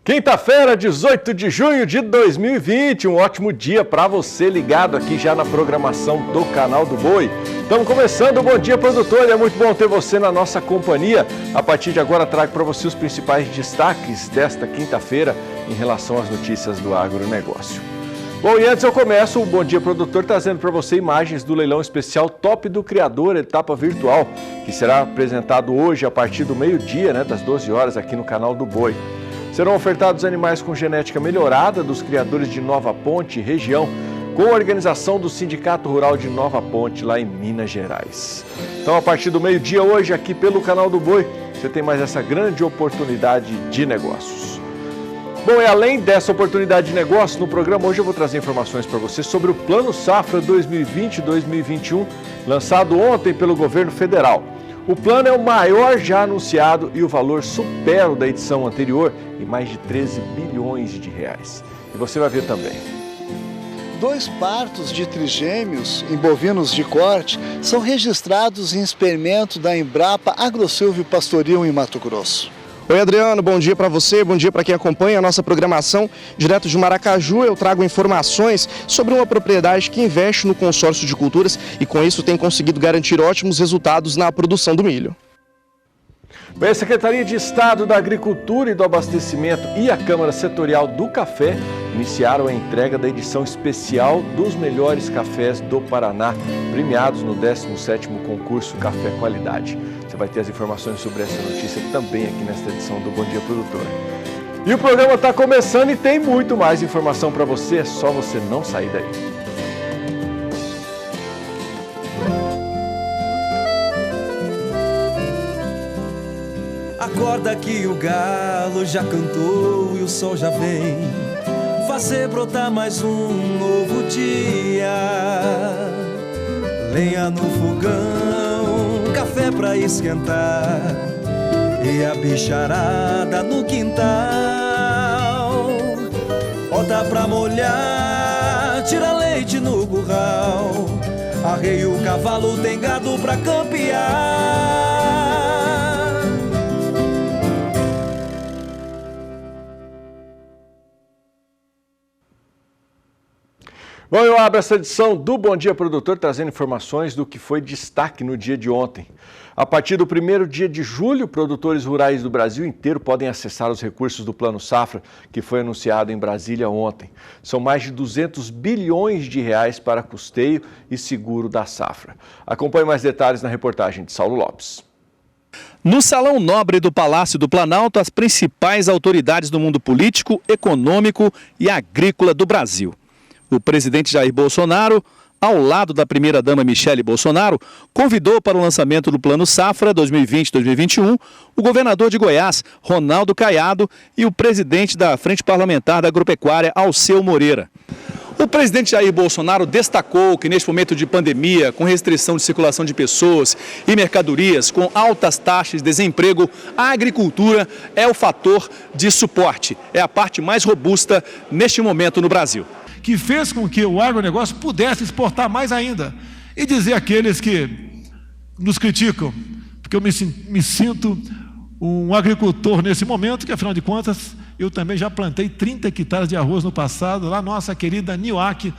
Quinta-feira, 18 de junho de 2020, um ótimo dia para você ligado aqui já na programação do Canal do Boi. Estamos começando o Bom Dia Produtor e é muito bom ter você na nossa companhia. A partir de agora trago para você os principais destaques desta quinta-feira em relação às notícias do agronegócio. Bom, e antes eu começo o Bom Dia Produtor trazendo para você imagens do leilão especial Top do Criador, etapa virtual, que será apresentado hoje a partir do meio-dia, das 12 horas aqui no Canal do Boi. Serão ofertados animais com genética melhorada dos criadores de Nova Ponte, região, com a organização do Sindicato Rural de Nova Ponte, lá em Minas Gerais. Então, a partir do meio-dia hoje, aqui pelo Canal do Boi, você tem mais essa grande oportunidade de negócios. Bom, e além dessa oportunidade de negócio, no programa hoje eu vou trazer informações para você sobre o Plano Safra 2020-2021, lançado ontem pelo governo federal. O plano é o maior já anunciado e o valor supera o da edição anterior em mais de 13 bilhões de reais. E você vai ver também. 2 partos de trigêmeos em bovinos de corte são registrados em experimento da Embrapa Agrosilvio Pastoril em Mato Grosso. Oi Adriano, bom dia para você, bom dia para quem acompanha a nossa programação. Direto de Maracaju eu trago informações sobre uma propriedade que investe no consórcio de culturas e com isso tem conseguido garantir ótimos resultados na produção do milho. Bem, a Secretaria de Estado da Agricultura e do Abastecimento e a Câmara Setorial do Café iniciaram a entrega da edição especial dos melhores cafés do Paraná, premiados no 17º concurso Café Qualidade. Você vai ter as informações sobre essa notícia também aqui nesta edição do Bom Dia Produtor. E o programa está começando e tem muito mais informação para você, é só você não sair daí. Acorda que o galo já cantou e o sol já vem fazer brotar mais um novo dia. Lenha no fogão, café pra esquentar e a bicharada no quintal. Bota pra molhar, tira leite no curral, arreia o cavalo, tem gado pra campear. Bom, eu abro essa edição do Bom Dia Produtor trazendo informações do que foi destaque no dia de ontem. A partir do 1º dia de julho, produtores rurais do Brasil inteiro podem acessar os recursos do Plano Safra, que foi anunciado em Brasília ontem. São mais de 200 bilhões de reais para custeio e seguro da safra. Acompanhe mais detalhes na reportagem de Saulo Lopes. No Salão Nobre do Palácio do Planalto, as principais autoridades do mundo político, econômico e agrícola do Brasil. O presidente Jair Bolsonaro, ao lado da primeira-dama Michele Bolsonaro, convidou para o lançamento do Plano Safra 2020-2021 o governador de Goiás, Ronaldo Caiado, e o presidente da Frente Parlamentar da Agropecuária, Alceu Moreira. O presidente Jair Bolsonaro destacou que neste momento de pandemia, com restrição de circulação de pessoas e mercadorias, com altas taxas de desemprego, a agricultura é o fator de suporte, é a parte mais robusta neste momento no Brasil. Que fez com que o agronegócio pudesse exportar mais ainda. E dizer àqueles que nos criticam, porque eu me sinto um agricultor nesse momento, que afinal de contas, eu também já plantei 30 hectares de arroz no passado, lá nossa querida Nioaque,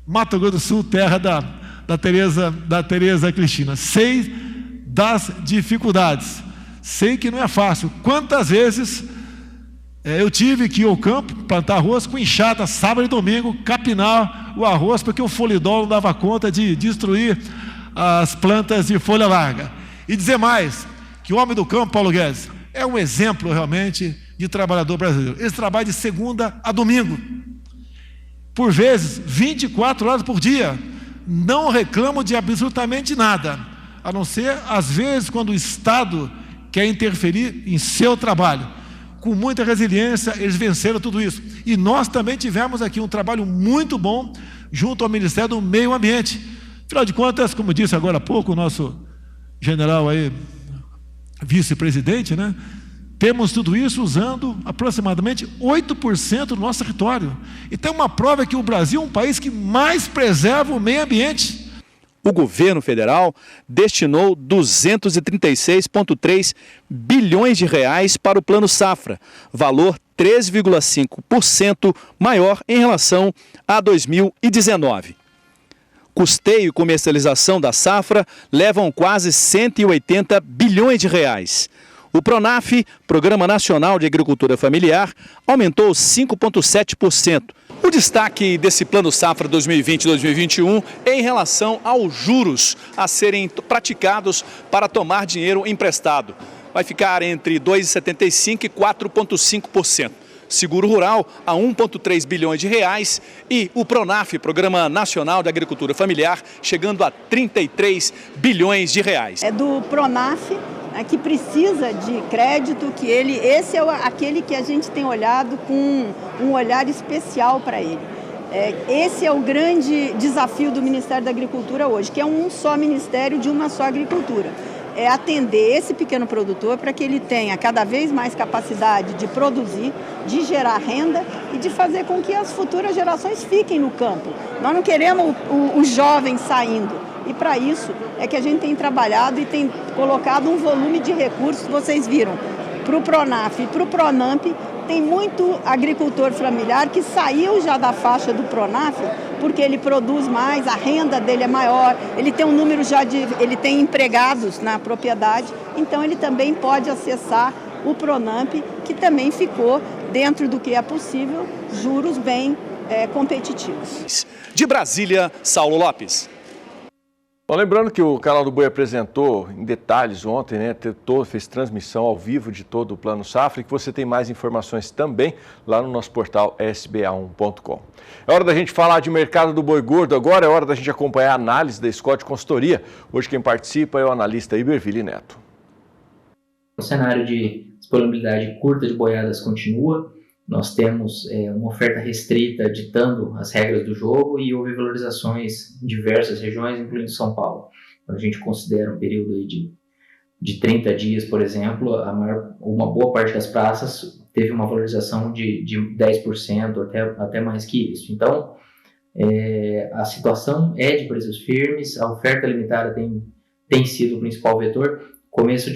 Mato Grosso do Sul, terra da Tereza Cristina. Sei das dificuldades, sei que não é fácil. Quantas vezes eu tive que ir ao campo, plantar arroz com enxada, sábado e domingo, capinar o arroz, porque o folidol não dava conta de destruir as plantas de folha larga. E dizer mais, que o homem do campo, Paulo Guedes, é um exemplo realmente de trabalhador brasileiro. Ele trabalha de segunda a domingo, por vezes 24 horas por dia, não reclamo de absolutamente nada, a não ser às vezes quando o Estado quer interferir em seu trabalho. Com muita resiliência, eles venceram tudo isso. E nós também tivemos aqui um trabalho muito bom junto ao Ministério do Meio Ambiente. Afinal de contas, como disse agora há pouco o nosso general aí, vice-presidente, temos tudo isso usando aproximadamente 8% do nosso território. Então, uma prova é que o Brasil é um país que mais preserva o meio ambiente. O governo federal destinou 236,3 bilhões de reais para o Plano Safra, valor 3,5% maior em relação a 2019. Custeio e comercialização da safra levam quase 180 bilhões de reais. O PRONAF, Programa Nacional de Agricultura Familiar, aumentou 5,7%. O destaque desse Plano Safra 2020-2021 é em relação aos juros a serem praticados para tomar dinheiro emprestado. Vai ficar entre 2,75% e 4,5%. Seguro rural a 1,3 bilhões de reais e o PRONAF, Programa Nacional de Agricultura Familiar, chegando a 33 bilhões de reais. É do PRONAF, que precisa de crédito, que esse é aquele que a gente tem olhado com um olhar especial para ele. Esse é o grande desafio do Ministério da Agricultura hoje, que é um só ministério de uma só agricultura. É atender esse pequeno produtor para que ele tenha cada vez mais capacidade de produzir, de gerar renda e de fazer com que as futuras gerações fiquem no campo. Nós não queremos os jovens saindo. E para isso é que a gente tem trabalhado e tem colocado um volume de recursos, vocês viram, para o PRONAF e para o PRONAMP. Tem muito agricultor familiar que saiu já da faixa do PRONAF porque ele produz mais, a renda dele é maior, ele tem um número ele tem empregados na propriedade, então ele também pode acessar o PRONAMP, que também ficou dentro do que é possível, juros bem competitivos. De Brasília, Saulo Lopes. Bom, lembrando que o Canal do Boi apresentou em detalhes ontem, fez transmissão ao vivo de todo o Plano Safra e que você tem mais informações também lá no nosso portal sba1.com. É hora da gente falar de mercado do boi gordo agora, é hora da gente acompanhar a análise da Scott Consultoria. Hoje quem participa é o analista Iberville Neto. O cenário de disponibilidade curta de boiadas continua. Nós temos uma oferta restrita ditando as regras do jogo e houve valorizações em diversas regiões, incluindo São Paulo. Quando a gente considera um período aí de 30 dias, por exemplo, uma boa parte das praças teve uma valorização de 10%, até mais que isso. Então, a situação é de preços firmes, a oferta limitada tem sido o principal vetor. No começo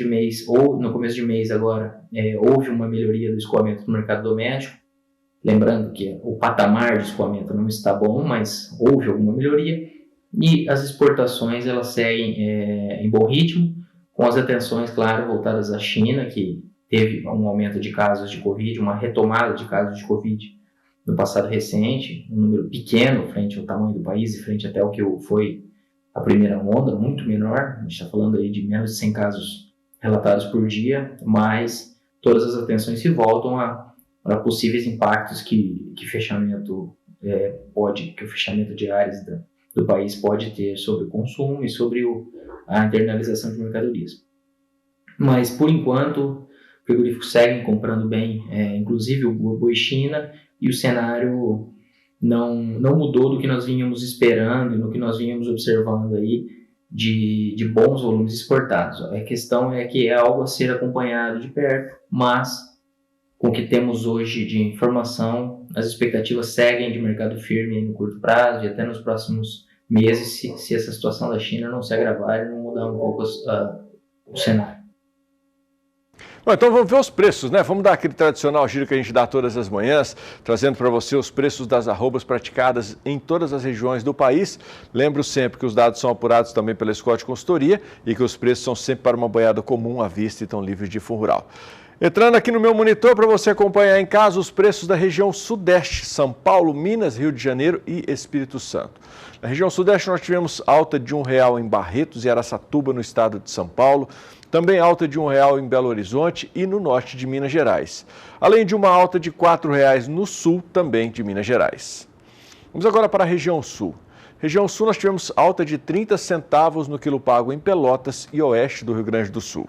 de mês agora, houve uma melhoria do escoamento no mercado doméstico. Lembrando que o patamar de escoamento não está bom, mas houve alguma melhoria. E as exportações elas seguem em bom ritmo, com as atenções, claro, voltadas à China, que teve um aumento de casos de Covid, uma retomada de casos de Covid no passado recente, um número pequeno frente ao tamanho do país e frente até ao que foi a primeira onda, muito menor. A gente está falando aí de menos de 100 casos relatados por dia, mas todas as atenções se voltam a possíveis impactos que o fechamento de áreas do país pode ter sobre o consumo e sobre a internalização de mercadorias. Mas, por enquanto, frigoríficos seguem comprando bem, inclusive o boi China, e o cenário não mudou do que nós vínhamos esperando e no que nós vínhamos observando aí de bons volumes exportados. A questão é que é algo a ser acompanhado de perto, mas com o que temos hoje de informação, as expectativas seguem de mercado firme no curto prazo e até nos próximos meses, se essa situação da China não se agravar e não mudar um pouco o cenário. Bom, então vamos ver os preços, né? Vamos dar aquele tradicional giro que a gente dá todas as manhãs, trazendo para você os preços das arrobas praticadas em todas as regiões do país. Lembro sempre que os dados são apurados também pela Scott Consultoria e que os preços são sempre para uma boiada comum à vista e estão livres de fundo rural. Entrando aqui no meu monitor para você acompanhar em casa os preços da região Sudeste, São Paulo, Minas, Rio de Janeiro e Espírito Santo. Na região Sudeste nós tivemos alta de R$1 em Barretos e Araçatuba, no estado de São Paulo. Também alta de R$1 em Belo Horizonte e no norte de Minas Gerais. Além de uma alta de R$4 no sul, também de Minas Gerais. Vamos agora para a região Sul. Região Sul nós tivemos alta de 30 centavos no quilo pago em Pelotas e oeste do Rio Grande do Sul.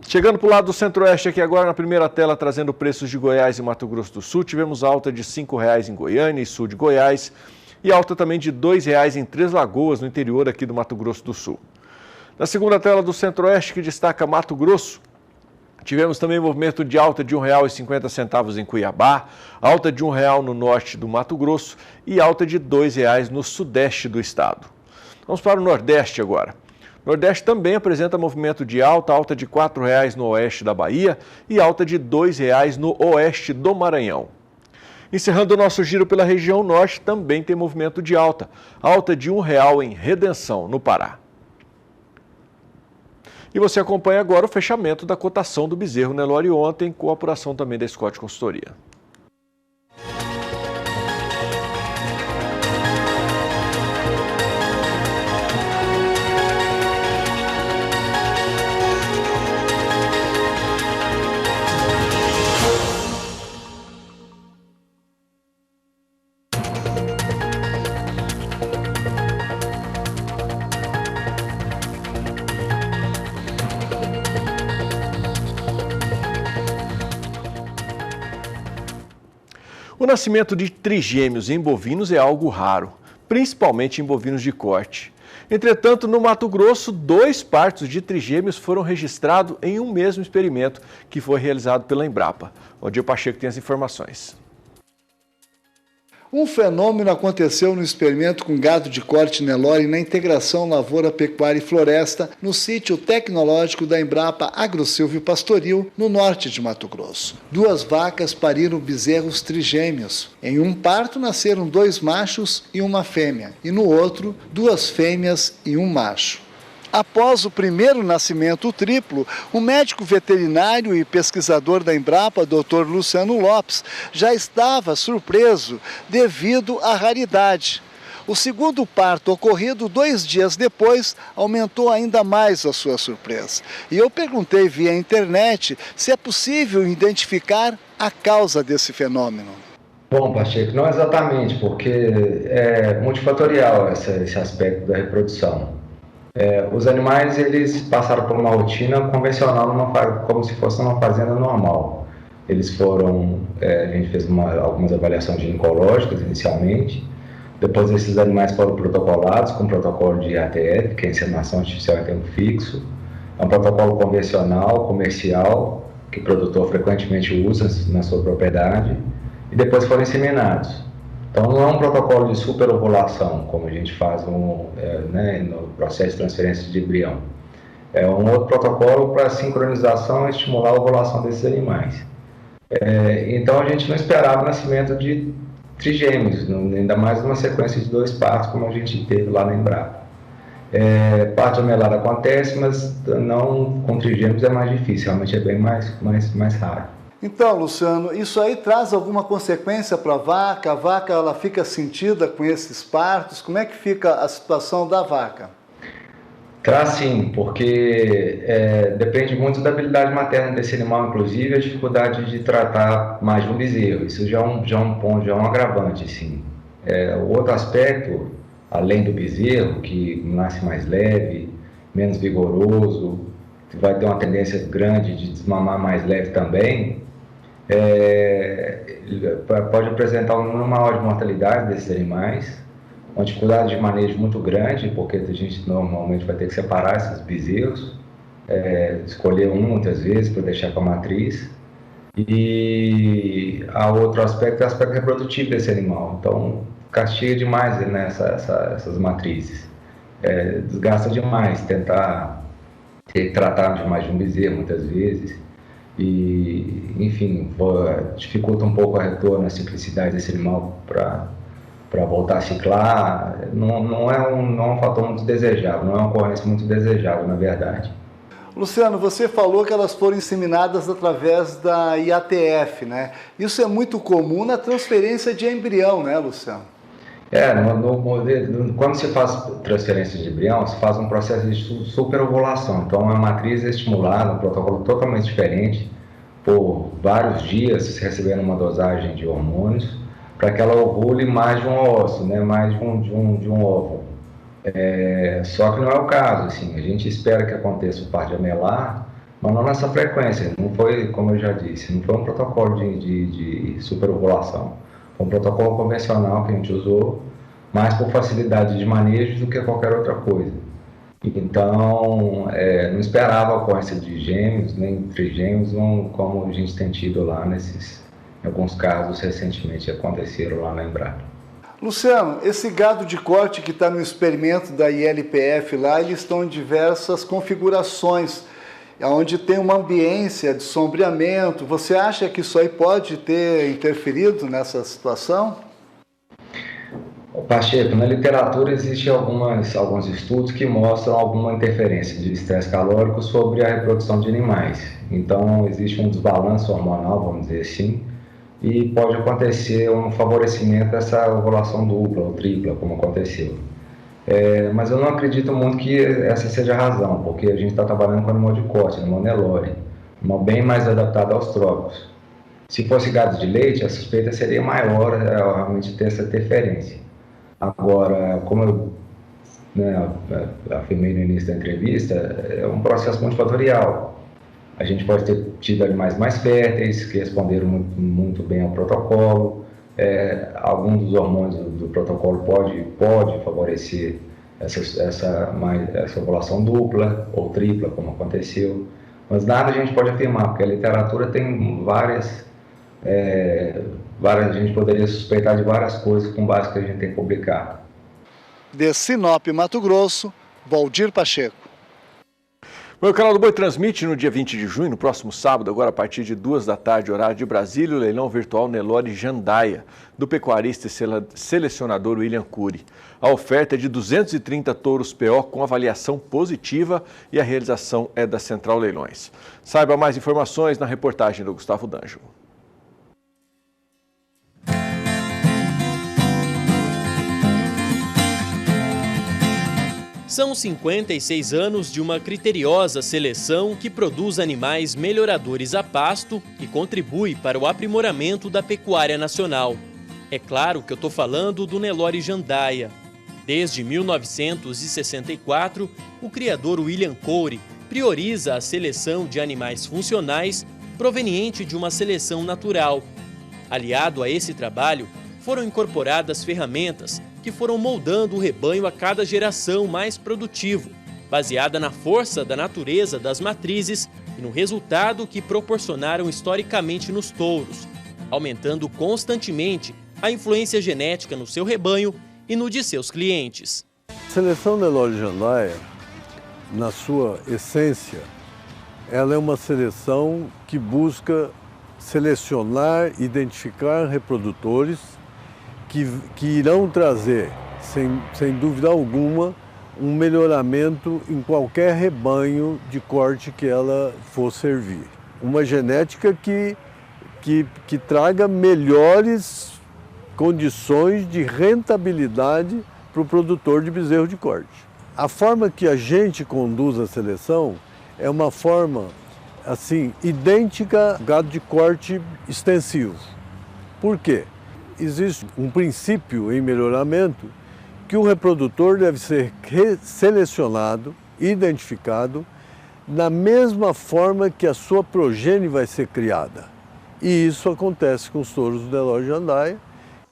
Chegando para o lado do Centro-Oeste aqui agora na primeira tela, trazendo preços de Goiás e Mato Grosso do Sul, tivemos alta de R$5 em Goiânia e sul de Goiás e alta também de R$2 em Três Lagoas, no interior aqui do Mato Grosso do Sul. Na segunda tela do Centro-Oeste, que destaca Mato Grosso, tivemos também movimento de alta de R$1,50 em Cuiabá, alta de R$1 no norte do Mato Grosso e alta de R$2 no sudeste do estado. Vamos para o Nordeste agora. O Nordeste também apresenta movimento de alta de R$ 4,00 no oeste da Bahia e alta de R$ 2,00 no oeste do Maranhão. Encerrando o nosso giro pela região norte, também tem movimento de alta de R$ 1,00 em Redenção, no Pará. E você acompanha agora o fechamento da cotação do bezerro Nelore ontem, com a apuração também da Scott Consultoria. O nascimento de trigêmeos em bovinos é algo raro, principalmente em bovinos de corte. Entretanto, no Mato Grosso, 2 partos de trigêmeos foram registrados em um mesmo experimento que foi realizado pela Embrapa. O Odir Pacheco tem as informações. Um fenômeno aconteceu no experimento com gado de corte Nelore na integração lavoura, pecuária e floresta no sítio tecnológico da Embrapa Agrosilvio Pastoril, no norte de Mato Grosso. 2 vacas pariram bezerros trigêmeos. Em um parto nasceram 2 machos e uma fêmea, e no outro 2 fêmeas e um macho. Após o primeiro nascimento triplo, o médico veterinário e pesquisador da Embrapa, Dr. Luciano Lopes, já estava surpreso devido à raridade. O segundo parto, ocorrido 2 dias depois, aumentou ainda mais a sua surpresa. E eu perguntei via internet se é possível identificar a causa desse fenômeno. Bom, Pacheco, não exatamente, porque é multifatorial esse aspecto da reprodução. Os animais, eles passaram por uma rotina convencional, como se fosse uma fazenda normal. Eles foram, a gente fez algumas avaliações ginecológicas inicialmente, depois esses animais foram protocolados com protocolo de ATF, que é inseminação artificial em tempo fixo, é um protocolo convencional, comercial, que o produtor frequentemente usa na sua propriedade, e depois foram inseminados. Então, não é um protocolo de superovulação, como a gente faz no processo de transferência de embrião. É um outro protocolo para sincronização e estimular a ovulação desses animais. Então, a gente não esperava o nascimento de trigêmeos, ainda mais numa sequência de 2 partos, como a gente teve lá na Embrapa. Parto amelar acontece, mas não com trigêmeos é mais difícil, realmente é bem mais raro. Então, Luciano, isso aí traz alguma consequência para a vaca? A vaca ela fica sentida com esses partos? Como é que fica a situação da vaca? Traz sim, porque depende muito da habilidade materna desse animal, inclusive a dificuldade de tratar mais de um bezerro. Isso já é um ponto, já é um agravante, sim. O outro aspecto, além do bezerro, que nasce mais leve, menos vigoroso, vai ter uma tendência grande de desmamar mais leve também, pode apresentar um número maior de mortalidade desses animais, uma dificuldade de manejo muito grande, porque a gente normalmente vai ter que separar esses bezerros, escolher um muitas vezes para deixar com a matriz, e outro aspecto é o aspecto reprodutivo desse animal, então castiga demais essas matrizes, desgasta demais tentar tratar de mais de um bezerro muitas vezes, e, enfim, dificulta um pouco a retorno, a simplicidade desse animal para voltar a ciclar. Não é um fator muito desejável, não é uma ocorrência muito desejável, na verdade. Luciano, você falou que elas foram inseminadas através da IATF, né? Isso é muito comum na transferência de embrião, né, Luciano? Quando se faz transferência de embrião, se faz um processo de superovulação. Então, a matriz é estimulada, um protocolo totalmente diferente, por vários dias, recebendo uma dosagem de hormônios, para que ela ovule mais de um óvulo, né? Mais de um óvulo. Só que não é o caso, assim, a gente espera que aconteça o parto amelar, mas não nessa frequência. Não foi, como eu já disse, não foi um protocolo de superovulação. Foi um protocolo convencional que a gente usou, mais por facilidade de manejo do que qualquer outra coisa. Então, não esperava a ocorrência de gêmeos, nem trigêmeos, como a gente tem tido lá em alguns casos recentemente aconteceram lá na Embrapa. Luciano, esse gado de corte que está no experimento da ILPF lá, eles estão em diversas configurações, onde tem uma ambiência de sombreamento. Você acha que isso aí pode ter interferido nessa situação? Pacheco, na literatura existem alguns estudos que mostram alguma interferência de estresse calórico sobre a reprodução de animais. Então, existe um desbalanço hormonal, vamos dizer assim, e pode acontecer um favorecimento dessa ovulação dupla ou tripla, como aconteceu. Mas eu não acredito muito que essa seja a razão, porque a gente está trabalhando com animal de corte, animal Nelore, animal bem mais adaptado aos trópicos. Se fosse gado de leite, a suspeita seria maior realmente ter essa interferência. Agora, como eu afirmei no início da entrevista, é um processo multifatorial. A gente pode ter tido animais mais férteis, que responderam muito bem ao protocolo. Algum dos hormônios do protocolo pode favorecer essa ovulação dupla ou tripla, como aconteceu. Mas nada a gente pode afirmar, porque a literatura tem a gente poderia suspeitar de várias coisas com base que a gente tem publicado. De Sinop, Mato Grosso, Valdir Pacheco. O Canal do Boi transmite no dia 20 de junho, no próximo sábado, agora a partir de 2 da tarde, horário de Brasília, o leilão virtual Nelore Jandaia, do pecuarista e selecionador William Cury. A oferta é de 230 touros PO com avaliação positiva e a realização é da Central Leilões. Saiba mais informações na reportagem do Gustavo D'Angelo. São 56 anos de uma criteriosa seleção que produz animais melhoradores a pasto e contribui para o aprimoramento da pecuária nacional. É claro que eu estou falando do Nelore Jandaia. Desde 1964, o criador William Cury prioriza a seleção de animais funcionais proveniente de uma seleção natural. Aliado a esse trabalho, foram incorporadas ferramentas que foram moldando o rebanho a cada geração mais produtivo, baseada na força da natureza das matrizes e no resultado que proporcionaram historicamente nos touros, aumentando constantemente a influência genética no seu rebanho e no de seus clientes. A seleção Nelore Jandaia, na sua essência, ela é uma seleção que busca selecionar, identificar reprodutores que irão trazer, sem dúvida alguma, um melhoramento em qualquer rebanho de corte que ela for servir. Uma genética que traga melhores condições de rentabilidade para o produtor de bezerro de corte. A forma que a gente conduz a seleção é uma forma assim, idêntica ao gado de corte extensivo. Por quê? Existe um princípio em melhoramento que o reprodutor deve ser selecionado, identificado, na mesma forma que a sua progênie vai ser criada. E isso acontece com os touros do Nelore Jandaia.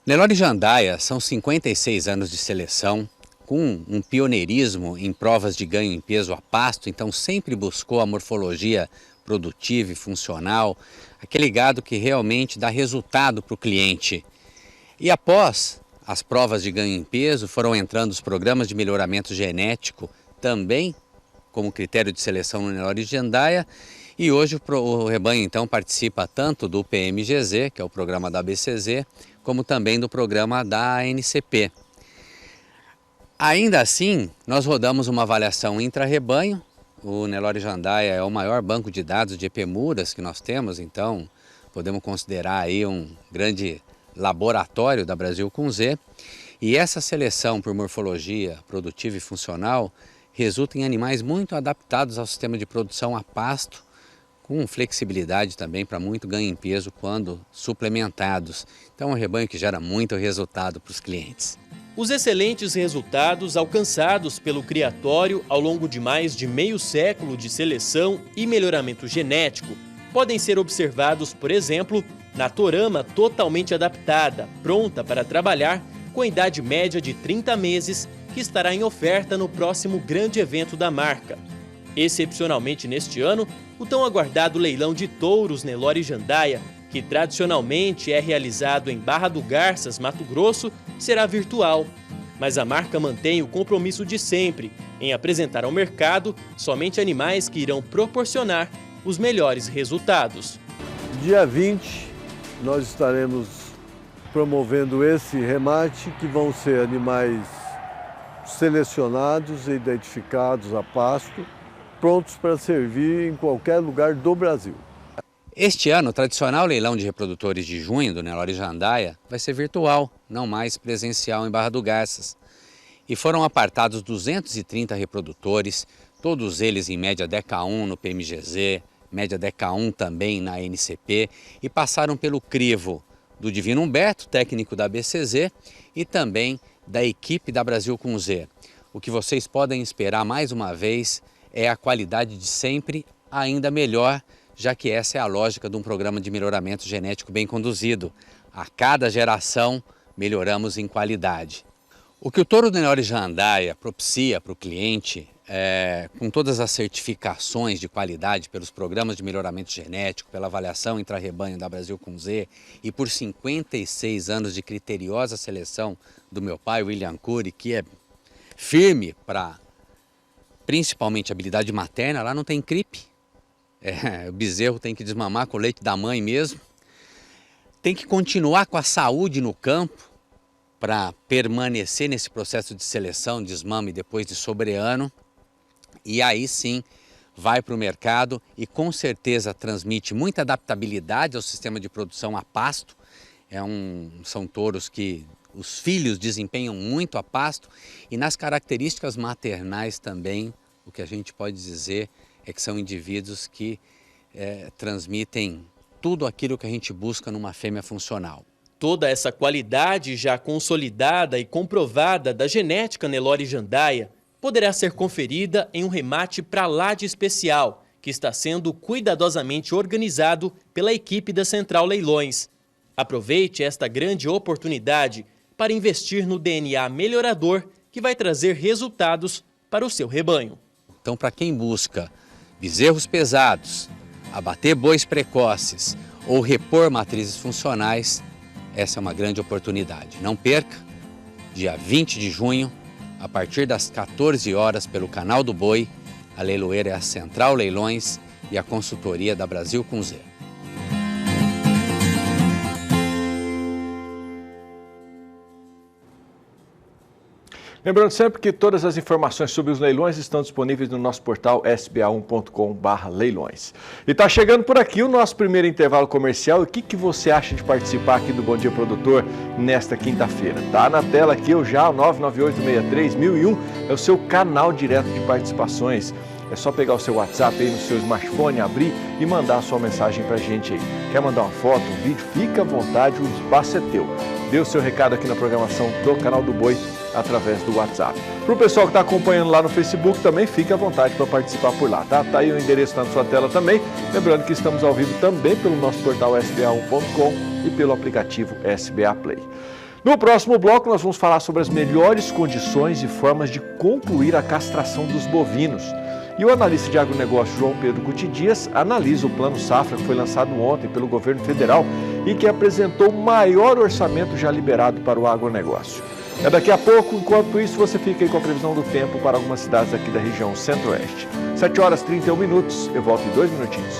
Nelore Jandaia são 56 anos de seleção, com um pioneirismo em provas de ganho em peso a pasto, então sempre buscou a morfologia produtiva e funcional, aquele gado que realmente dá resultado para o cliente. E após as provas de ganho em peso, foram entrando os programas de melhoramento genético também como critério de seleção no Nelore Jandaia, e hoje o rebanho então participa tanto do PMGZ, que é o programa da ABCZ, como também do programa da ANCP. Ainda assim, nós rodamos uma avaliação intra-rebanho. O Nelore Jandaia é o maior banco de dados de epemuras que nós temos, então podemos considerar aí um grande laboratório da Brasil com Z. E essa seleção por morfologia produtiva e funcional resulta em animais muito adaptados ao sistema de produção a pasto, com flexibilidade também para muito ganho em peso quando suplementados. Então é um rebanho que gera muito resultado para os clientes. Os excelentes resultados alcançados pelo criatório ao longo de mais de meio século de seleção e melhoramento genético podem ser observados, por exemplo, na Torama totalmente adaptada, pronta para trabalhar, com a idade média de 30 meses, que estará em oferta no próximo grande evento da marca. Excepcionalmente neste ano, o tão aguardado leilão de touros Nelore Jandaia, que tradicionalmente é realizado em Barra do Garças, Mato Grosso, será virtual. Mas a marca mantém o compromisso de sempre em apresentar ao mercado somente animais que irão proporcionar os melhores resultados. Dia 20, nós estaremos promovendo esse remate, que vão ser animais selecionados e identificados a pasto, prontos para servir em qualquer lugar do Brasil. Este ano, o tradicional leilão de reprodutores de junho do Nelore Jandaia vai ser virtual, não mais presencial em Barra do Garças. E foram apartados 230 reprodutores, todos eles em média DECA1 no PMGZ, média DECA1 também na NCP, e passaram pelo crivo do Divino Humberto, técnico da BCZ, e também da equipe da Brasil com Z. O que vocês podem esperar mais uma vez é a qualidade de sempre, ainda melhor, já que essa é a lógica de um programa de melhoramento genético bem conduzido. A cada geração, melhoramos em qualidade. O que o touro do Nelore Jandaia propicia para o cliente, com todas as certificações de qualidade pelos programas de melhoramento genético, pela avaliação intra-rebanho da Brasil com Z e por 56 anos de criteriosa seleção do meu pai, William Cury, que é firme para principalmente habilidade materna, lá não tem cripe. O bezerro tem que desmamar com o leite da mãe mesmo. Tem que continuar com a saúde no campo para permanecer nesse processo de seleção, desmame depois de sobreano. E aí sim vai para o mercado e com certeza transmite muita adaptabilidade ao sistema de produção a pasto. São touros que os filhos desempenham muito a pasto e nas características maternais também, o que a gente pode dizer é que são indivíduos que transmitem tudo aquilo que a gente busca numa fêmea funcional. Toda essa qualidade já consolidada e comprovada da genética Nelore Jandaia poderá ser conferida em um remate para lá de especial, que está sendo cuidadosamente organizado pela equipe da Central Leilões. Aproveite esta grande oportunidade para investir no DNA melhorador que vai trazer resultados para o seu rebanho. Então, para quem busca bezerros pesados, abater bois precoces ou repor matrizes funcionais, essa é uma grande oportunidade. Não perca, dia 20 de junho, a partir das 14 horas pelo Canal do Boi, a leiloeira é a Central Leilões e a consultoria da Brasil com Z. Lembrando sempre que todas as informações sobre os leilões estão disponíveis no nosso portal sba1.com/leilões. E está chegando por aqui o nosso primeiro intervalo comercial. E o que você acha de participar aqui do Bom Dia Produtor nesta quinta-feira? Tá na tela aqui já, o 99863-1001 é o seu canal direto de participações. É só pegar o seu WhatsApp aí no seu smartphone, abrir e mandar a sua mensagem para a gente aí. Quer mandar uma foto, um vídeo? Fica à vontade, o espaço é teu. Dê o seu recado aqui na programação do Canal do Boi através do WhatsApp. Para o pessoal que está acompanhando lá no Facebook também, fique à vontade para participar por lá, tá? Tá aí o endereço na sua tela também. Lembrando que estamos ao vivo também pelo nosso portal sba1.com e pelo aplicativo SBA Play. No próximo bloco nós vamos falar sobre as melhores condições e formas de concluir a castração dos bovinos. E o analista de agronegócio João Pedro Cuti Dias analisa o Plano Safra que foi lançado ontem pelo governo federal e que apresentou o maior orçamento já liberado para o agronegócio. É daqui a pouco, enquanto isso você fica aí com a previsão do tempo para algumas cidades aqui da região centro-oeste. 7h31, eu volto em 2 minutinhos.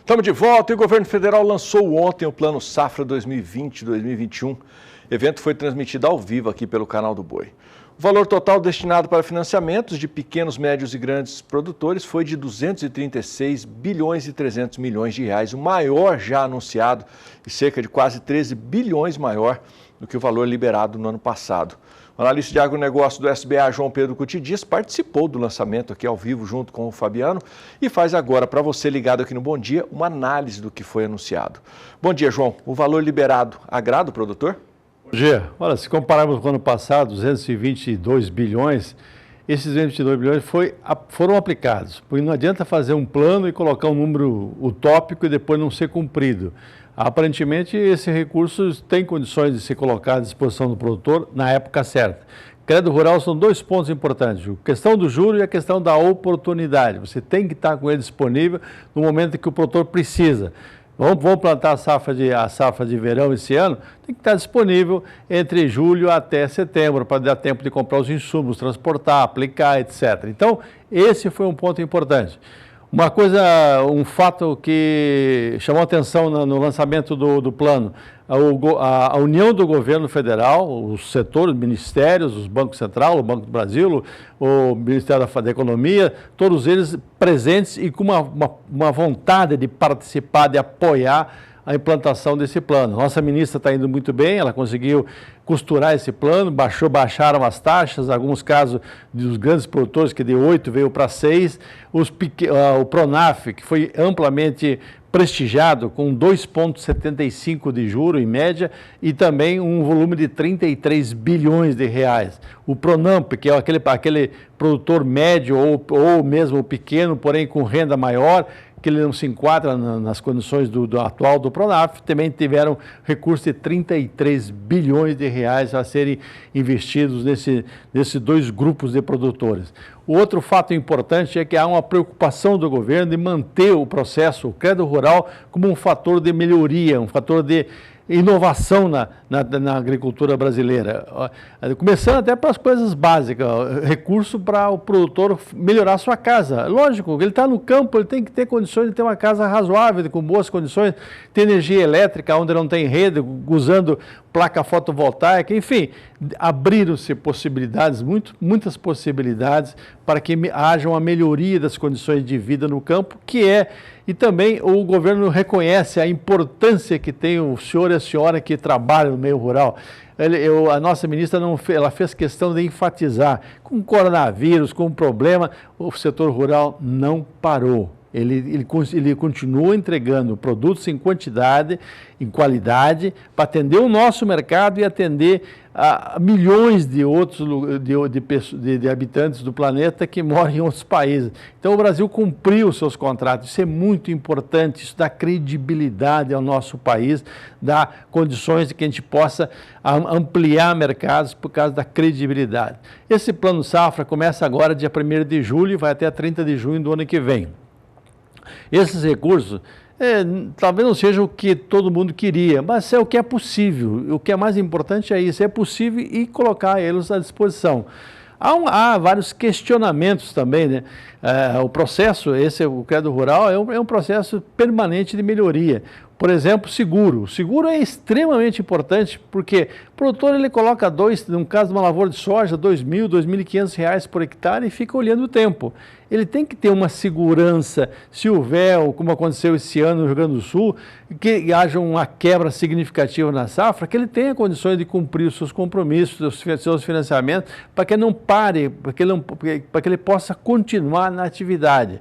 Estamos de volta e o governo federal lançou ontem o Plano Safra 2020-2021. O evento foi transmitido ao vivo aqui pelo Canal do Boi. O valor total destinado para financiamentos de pequenos, médios e grandes produtores foi de 236 bilhões e 300 milhões de reais, o maior já anunciado e cerca de quase 13 bilhões maior do que o valor liberado no ano passado. O analista de agronegócio do SBA, João Pedro Cuti Dias, participou do lançamento aqui ao vivo junto com o Fabiano e faz agora, para você ligado aqui no Bom Dia, uma análise do que foi anunciado. Bom dia, João. O valor liberado agrada o produtor? Bom dia. Olha, se compararmos com o ano passado, 222 bilhões, esses 22 bilhões foram aplicados. Porque não adianta fazer um plano e colocar um número utópico e depois não ser cumprido. Aparentemente, esse recurso tem condições de ser colocado à disposição do produtor na época certa. Crédito rural são dois pontos importantes, a questão do juro e a questão da oportunidade. Você tem que estar com ele disponível no momento em que o produtor precisa. Vamos plantar a safra de verão esse ano, tem que estar disponível entre julho até setembro, para dar tempo de comprar os insumos, transportar, aplicar, etc. Então, esse foi um ponto importante. Um fato que chamou atenção no lançamento do plano, a união do governo federal, os setores, ministérios, os Banco Central, o Banco do Brasil, o Ministério da Economia, todos eles presentes e com uma vontade de participar, de apoiar a implantação desse plano. Nossa ministra está indo muito bem, ela conseguiu costurar esse plano, baixaram as taxas, em alguns casos dos grandes produtores, que de 8 veio para 6, o Pronaf, que foi amplamente prestigiado, com 2,75 de juro em média e também um volume de 33 bilhões de reais. O Pronamp, que é aquele produtor médio ou mesmo pequeno, porém com renda maior, que ele não se enquadra nas condições do atual do Pronaf, também tiveram recurso de 33 bilhões de reais a serem investidos nesses dois grupos de produtores. O outro fato importante é que há uma preocupação do governo de manter o processo, o crédito rural, como um fator de melhoria, um fator de inovação na agricultura brasileira, começando até para as coisas básicas, recurso para o produtor melhorar a sua casa. Lógico, ele está no campo, ele tem que ter condições de ter uma casa razoável, com boas condições, ter energia elétrica onde não tem rede, usando placa fotovoltaica, enfim, abriram-se possibilidades, muitas possibilidades para que haja uma melhoria das condições de vida no campo, e também o governo reconhece a importância que tem o senhor e a senhora que trabalham no meio rural. A nossa ministra ela fez questão de enfatizar, com o coronavírus, com o problema, o setor rural não parou. Ele continua entregando produtos em quantidade, em qualidade, para atender o nosso mercado e atender a milhões de outros de habitantes do planeta que moram em outros países. Então o Brasil cumpriu os seus contratos, isso é muito importante, isso dá credibilidade ao nosso país, dá condições de que a gente possa ampliar mercados por causa da credibilidade. Esse plano safra começa agora dia 1º de julho e vai até 30 de junho do ano que vem. Esses recursos talvez não seja o que todo mundo queria, mas é o que é possível. O que é mais importante é isso, é possível e colocar eles à disposição. Há vários questionamentos também, né? O processo, o crédito rural, é um processo permanente de melhoria. Por exemplo, seguro. O seguro é extremamente importante porque o produtor ele coloca no caso de uma lavoura de soja, R$2.000, R$2.500 por hectare e fica olhando o tempo. Ele tem que ter uma segurança, se houver, como aconteceu esse ano no Rio Grande do Sul, que haja uma quebra significativa na safra, que ele tenha condições de cumprir os seus compromissos, os seus financiamentos, para que não pare, para que ele possa continuar na atividade.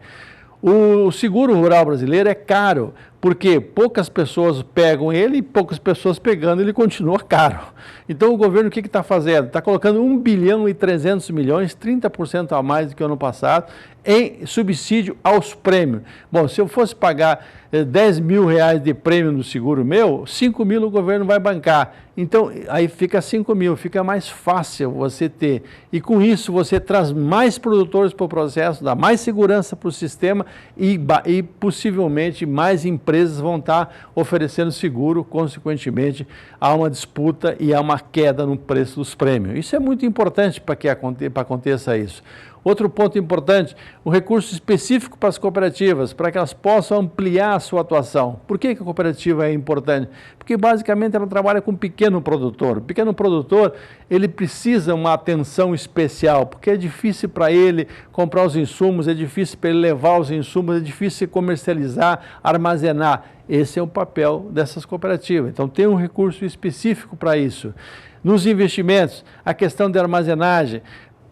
O seguro rural brasileiro é caro, porque poucas pessoas pegam ele e poucas pessoas pegando, ele continua caro. Então o governo o que está fazendo? Está colocando 1,3 bilhão, 30% a mais do que o ano passado, em subsídio aos prêmios. Bom, se eu fosse pagar R$10.000 de prêmio no seguro meu, 5 mil o governo vai bancar. Então, aí fica 5 mil, fica mais fácil você ter. E com isso você traz mais produtores para o processo, dá mais segurança para o sistema e possivelmente mais empresas vão estar oferecendo seguro, consequentemente há uma disputa e há uma queda no preço dos prêmios. Isso é muito importante para que aconteça isso. Outro ponto importante, o recurso específico para as cooperativas, para que elas possam ampliar a sua atuação. Por que a cooperativa é importante? Porque basicamente ela trabalha com pequeno produtor. O pequeno produtor, ele precisa uma atenção especial, porque é difícil para ele comprar os insumos, é difícil para ele levar os insumos, é difícil comercializar, armazenar. Esse é o papel dessas cooperativas. Então tem um recurso específico para isso. Nos investimentos, a questão de armazenagem,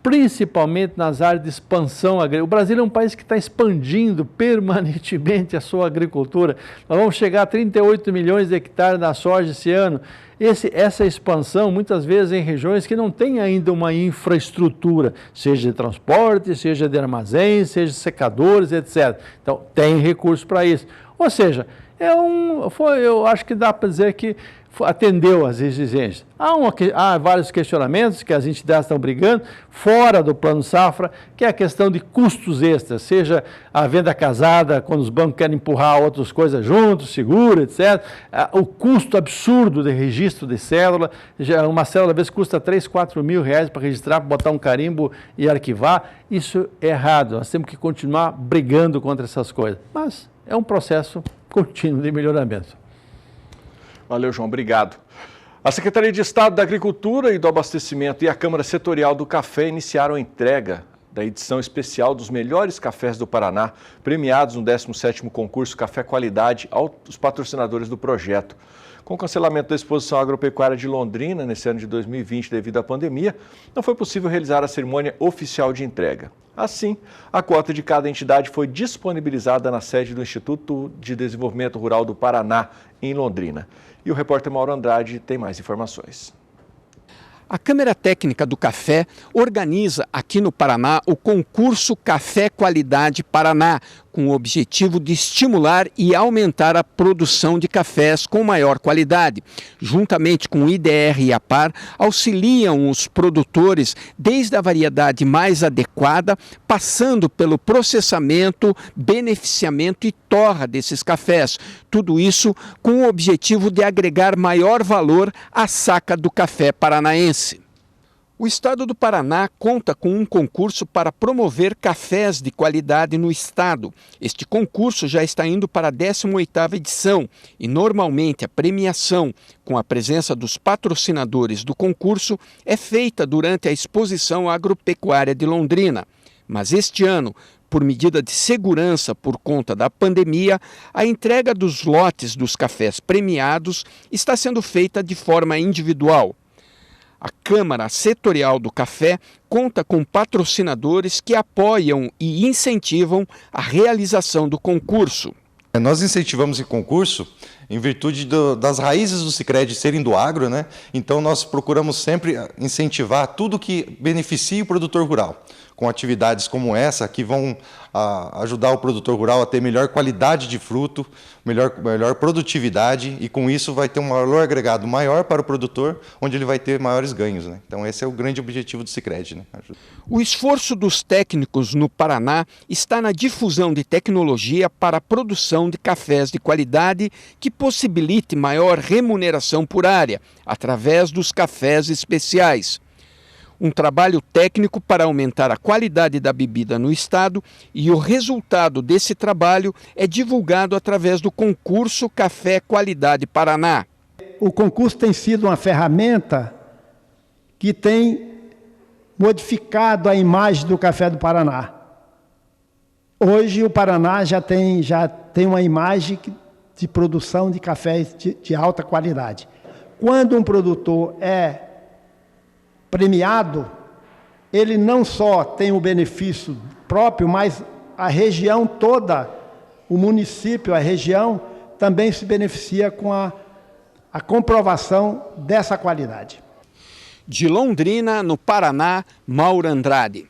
principalmente nas áreas de expansão agrícola. O Brasil é um país que está expandindo permanentemente a sua agricultura. Nós vamos chegar a 38 milhões de hectares da soja esse ano. Essa expansão, muitas vezes em regiões que não têm ainda uma infraestrutura, seja de transporte, seja de armazéns, seja de secadores, etc. Então, tem recurso para isso. Ou seja, eu acho que dá para dizer que atendeu às exigências. Há vários questionamentos que as entidades estão brigando, fora do Plano Safra, que é a questão de custos extras, seja a venda casada, quando os bancos querem empurrar outras coisas juntos, seguro, etc. O custo absurdo de registro de cédula, uma cédula às vezes custa 3, 4 mil reais para registrar, botar um carimbo e arquivar. Isso é errado, nós temos que continuar brigando contra essas coisas. Mas é um processo contínuo de melhoramento. Valeu, João. Obrigado. A Secretaria de Estado da Agricultura e do Abastecimento e a Câmara Setorial do Café iniciaram a entrega da edição especial dos melhores cafés do Paraná, premiados no 17º concurso Café Qualidade aos patrocinadores do projeto. Com o cancelamento da Exposição Agropecuária de Londrina nesse ano de 2020 devido à pandemia, não foi possível realizar a cerimônia oficial de entrega. Assim, a cota de cada entidade foi disponibilizada na sede do Instituto de Desenvolvimento Rural do Paraná, em Londrina. E o repórter Mauro Andrade tem mais informações. A Câmara Técnica do Café organiza aqui no Paraná o concurso Café Qualidade Paraná, com o objetivo de estimular e aumentar a produção de cafés com maior qualidade. Juntamente com o IDR e a APAR, auxiliam os produtores desde a variedade mais adequada, passando pelo processamento, beneficiamento e torra desses cafés. Tudo isso com o objetivo de agregar maior valor à saca do café paranaense. O estado do Paraná conta com um concurso para promover cafés de qualidade no estado. Este concurso já está indo para a 18ª edição e normalmente a premiação, com a presença dos patrocinadores do concurso, é feita durante a Exposição Agropecuária de Londrina. Mas este ano, por medida de segurança por conta da pandemia, a entrega dos lotes dos cafés premiados está sendo feita de forma individual. A Câmara Setorial do Café conta com patrocinadores que apoiam e incentivam a realização do concurso. Nós incentivamos esse concurso em virtude das raízes do Sicredi serem do agro, né? Então nós procuramos sempre incentivar tudo que beneficie o produtor rural, com atividades como essa que vão ajudar o produtor rural a ter melhor qualidade de fruto, melhor produtividade, e com isso vai ter um valor agregado maior para o produtor, onde ele vai ter maiores ganhos, né? Então esse é o grande objetivo do Sicredi, né? O esforço dos técnicos no Paraná está na difusão de tecnologia para a produção de cafés de qualidade que possibilite maior remuneração por área, através dos cafés especiais. Um trabalho técnico para aumentar a qualidade da bebida no estado, e o resultado desse trabalho é divulgado através do concurso Café Qualidade Paraná. O concurso tem sido uma ferramenta que tem modificado a imagem do café do Paraná. Hoje o Paraná já tem uma imagem de produção de cafés de alta qualidade. Quando um produtor é premiado, ele não só tem o benefício próprio, mas a região toda, o município, a região, também se beneficia com a comprovação dessa qualidade. De Londrina, no Paraná, Mauro Andrade.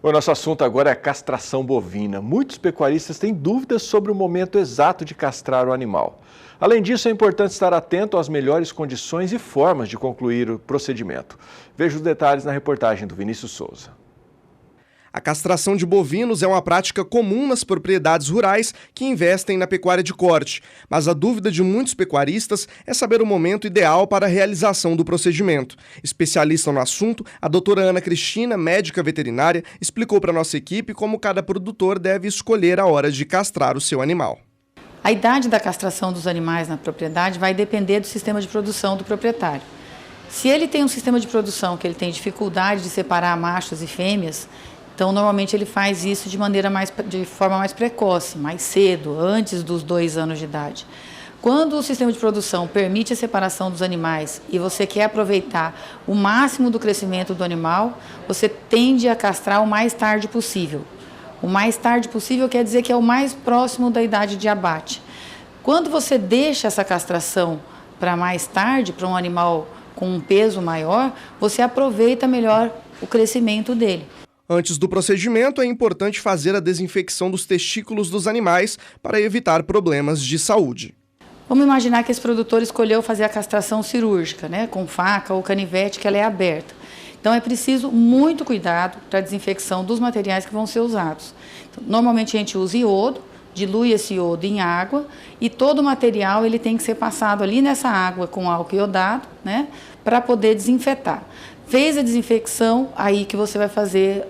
O nosso assunto agora é a castração bovina. Muitos pecuaristas têm dúvidas sobre o momento exato de castrar o animal. Além disso, é importante estar atento às melhores condições e formas de concluir o procedimento. Veja os detalhes na reportagem do Vinícius Souza. A castração de bovinos é uma prática comum nas propriedades rurais que investem na pecuária de corte, mas a dúvida de muitos pecuaristas é saber o momento ideal para a realização do procedimento. Especialista no assunto, a doutora Ana Cristina, médica veterinária, explicou para a nossa equipe como cada produtor deve escolher a hora de castrar o seu animal. A idade da castração dos animais na propriedade vai depender do sistema de produção do proprietário. Se ele tem um sistema de produção que ele tem dificuldade de separar machos e fêmeas, então normalmente ele faz isso de forma mais precoce, mais cedo, antes dos 2 anos de idade. Quando o sistema de produção permite a separação dos animais e você quer aproveitar o máximo do crescimento do animal, você tende a castrar o mais tarde possível. O mais tarde possível quer dizer que é o mais próximo da idade de abate. Quando você deixa essa castração para mais tarde, para um animal com um peso maior, você aproveita melhor o crescimento dele. Antes do procedimento, é importante fazer a desinfecção dos testículos dos animais para evitar problemas de saúde. Vamos imaginar que esse produtor escolheu fazer a castração cirúrgica, né, com faca ou canivete, que ela é aberta. Então é preciso muito cuidado para a desinfecção dos materiais que vão ser usados. Então, normalmente a gente usa iodo, dilui esse iodo em água e todo o material ele tem que ser passado ali nessa água com álcool iodado, né, para poder desinfetar. Fez a desinfecção, aí que você vai fazer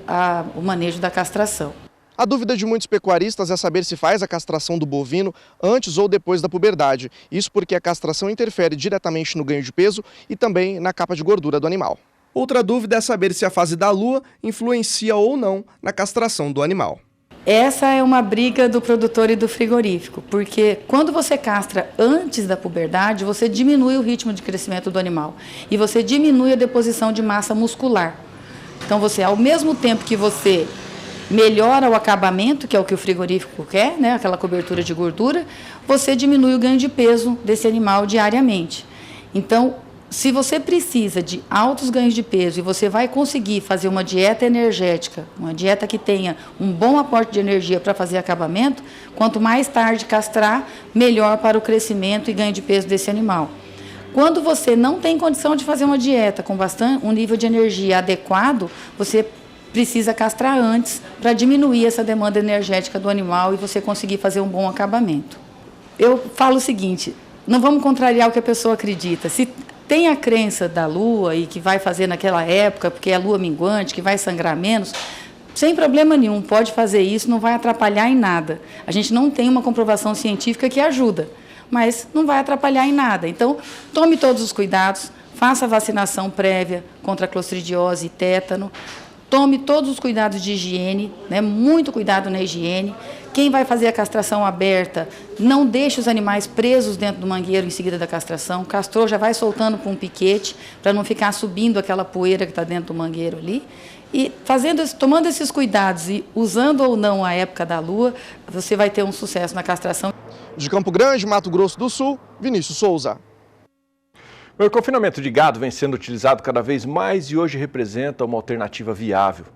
o manejo da castração. A dúvida de muitos pecuaristas é saber se faz a castração do bovino antes ou depois da puberdade. Isso porque a castração interfere diretamente no ganho de peso e também na capa de gordura do animal. Outra dúvida é saber se a fase da lua influencia ou não na castração do animal. Essa é uma briga do produtor e do frigorífico, porque quando você castra antes da puberdade, você diminui o ritmo de crescimento do animal e você diminui a deposição de massa muscular. Então você, ao mesmo tempo que você melhora o acabamento, que é o que o frigorífico quer, né, aquela cobertura de gordura, você diminui o ganho de peso desse animal diariamente. Então, se você precisa de altos ganhos de peso e você vai conseguir fazer uma dieta energética, uma dieta que tenha um bom aporte de energia para fazer acabamento, quanto mais tarde castrar, melhor para o crescimento e ganho de peso desse animal. Quando você não tem condição de fazer uma dieta com um nível de energia adequado, você precisa castrar antes para diminuir essa demanda energética do animal e você conseguir fazer um bom acabamento. Eu falo o seguinte, não vamos contrariar o que a pessoa acredita. Se tem a crença da lua e que vai fazer naquela época, porque é a lua minguante, que vai sangrar menos, sem problema nenhum, pode fazer isso, não vai atrapalhar em nada. A gente não tem uma comprovação científica que ajuda, mas não vai atrapalhar em nada. Então, tome todos os cuidados, faça a vacinação prévia contra a clostridiose e tétano, tome todos os cuidados de higiene, né? Muito cuidado na higiene. Quem vai fazer a castração aberta, não deixe os animais presos dentro do mangueiro em seguida da castração. Castrou, já vai soltando com um piquete, para não ficar subindo aquela poeira que está dentro do mangueiro ali. E tomando esses cuidados e usando ou não a época da lua, você vai ter um sucesso na castração. De Campo Grande, Mato Grosso do Sul, Vinícius Souza. O confinamento de gado vem sendo utilizado cada vez mais e hoje representa uma alternativa viável.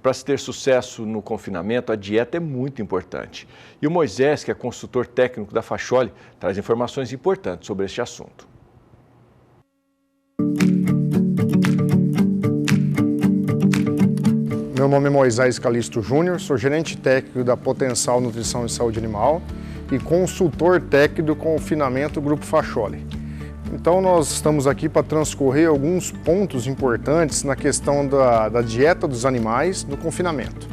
Para se ter sucesso no confinamento, a dieta é muito importante. E o Moisés, que é consultor técnico da Facholi, traz informações importantes sobre este assunto. Meu nome é Moisés Calisto Júnior, sou gerente técnico da Potencial Nutrição e Saúde Animal e consultor técnico do confinamento Grupo Facholi. Então nós estamos aqui para transcorrer alguns pontos importantes na questão da dieta dos animais no confinamento.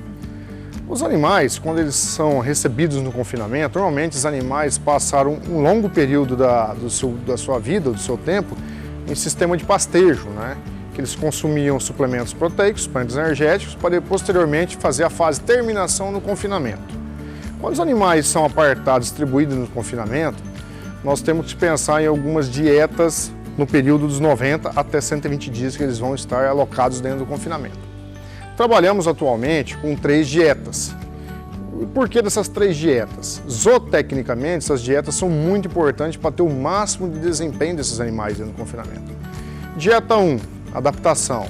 Os animais, quando eles são recebidos no confinamento, normalmente os animais passaram um longo período da sua vida, do seu tempo, em sistema de pastejo, né? Que eles consumiam suplementos proteicos, suplementos energéticos, para posteriormente fazer a fase de terminação no confinamento. Quando os animais são apartados, distribuídos no confinamento, nós temos que pensar em algumas dietas no período dos 90 até 120 dias que eles vão estar alocados dentro do confinamento. Trabalhamos atualmente com 3 dietas. E por que dessas 3 dietas? Zootecnicamente, essas dietas são muito importantes para ter o máximo de desempenho desses animais dentro do confinamento. Dieta 1, adaptação.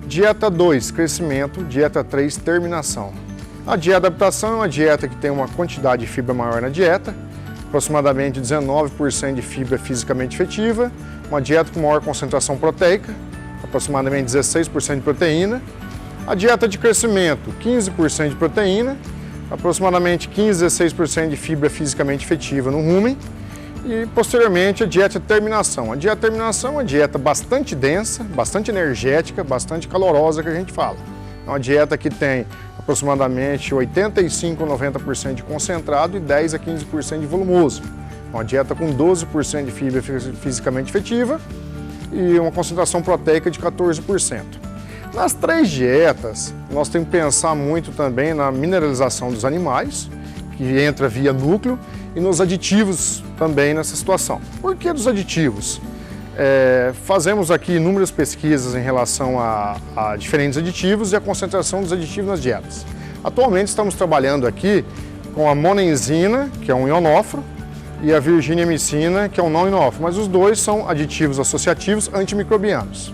Dieta 2, crescimento. Dieta 3, terminação. A dieta adaptação é uma dieta que tem uma quantidade de fibra maior na dieta, aproximadamente 19% de fibra fisicamente efetiva, uma dieta com maior concentração proteica, aproximadamente 16% de proteína. A dieta de crescimento, 15% de proteína, aproximadamente 15 a 16% de fibra fisicamente efetiva no rumen. E, posteriormente, a dieta de terminação. A dieta de terminação é uma dieta bastante densa, bastante energética, bastante calorosa que a gente fala. É uma dieta que tem aproximadamente 85 a 90% de concentrado e 10 a 15% de volumoso. Uma dieta com 12% de fibra fisicamente efetiva e uma concentração proteica de 14%. Nas 3 dietas, nós temos que pensar muito também na mineralização dos animais, que que entra via núcleo, e nos aditivos também nessa situação. Por que dos aditivos? Fazemos aqui inúmeras pesquisas em relação a diferentes aditivos e a concentração dos aditivos nas dietas. Atualmente estamos trabalhando aqui com a monenzina, que é um ionóforo, e a virginiamicina, que é um não ionóforo, mas os dois são aditivos associativos antimicrobianos.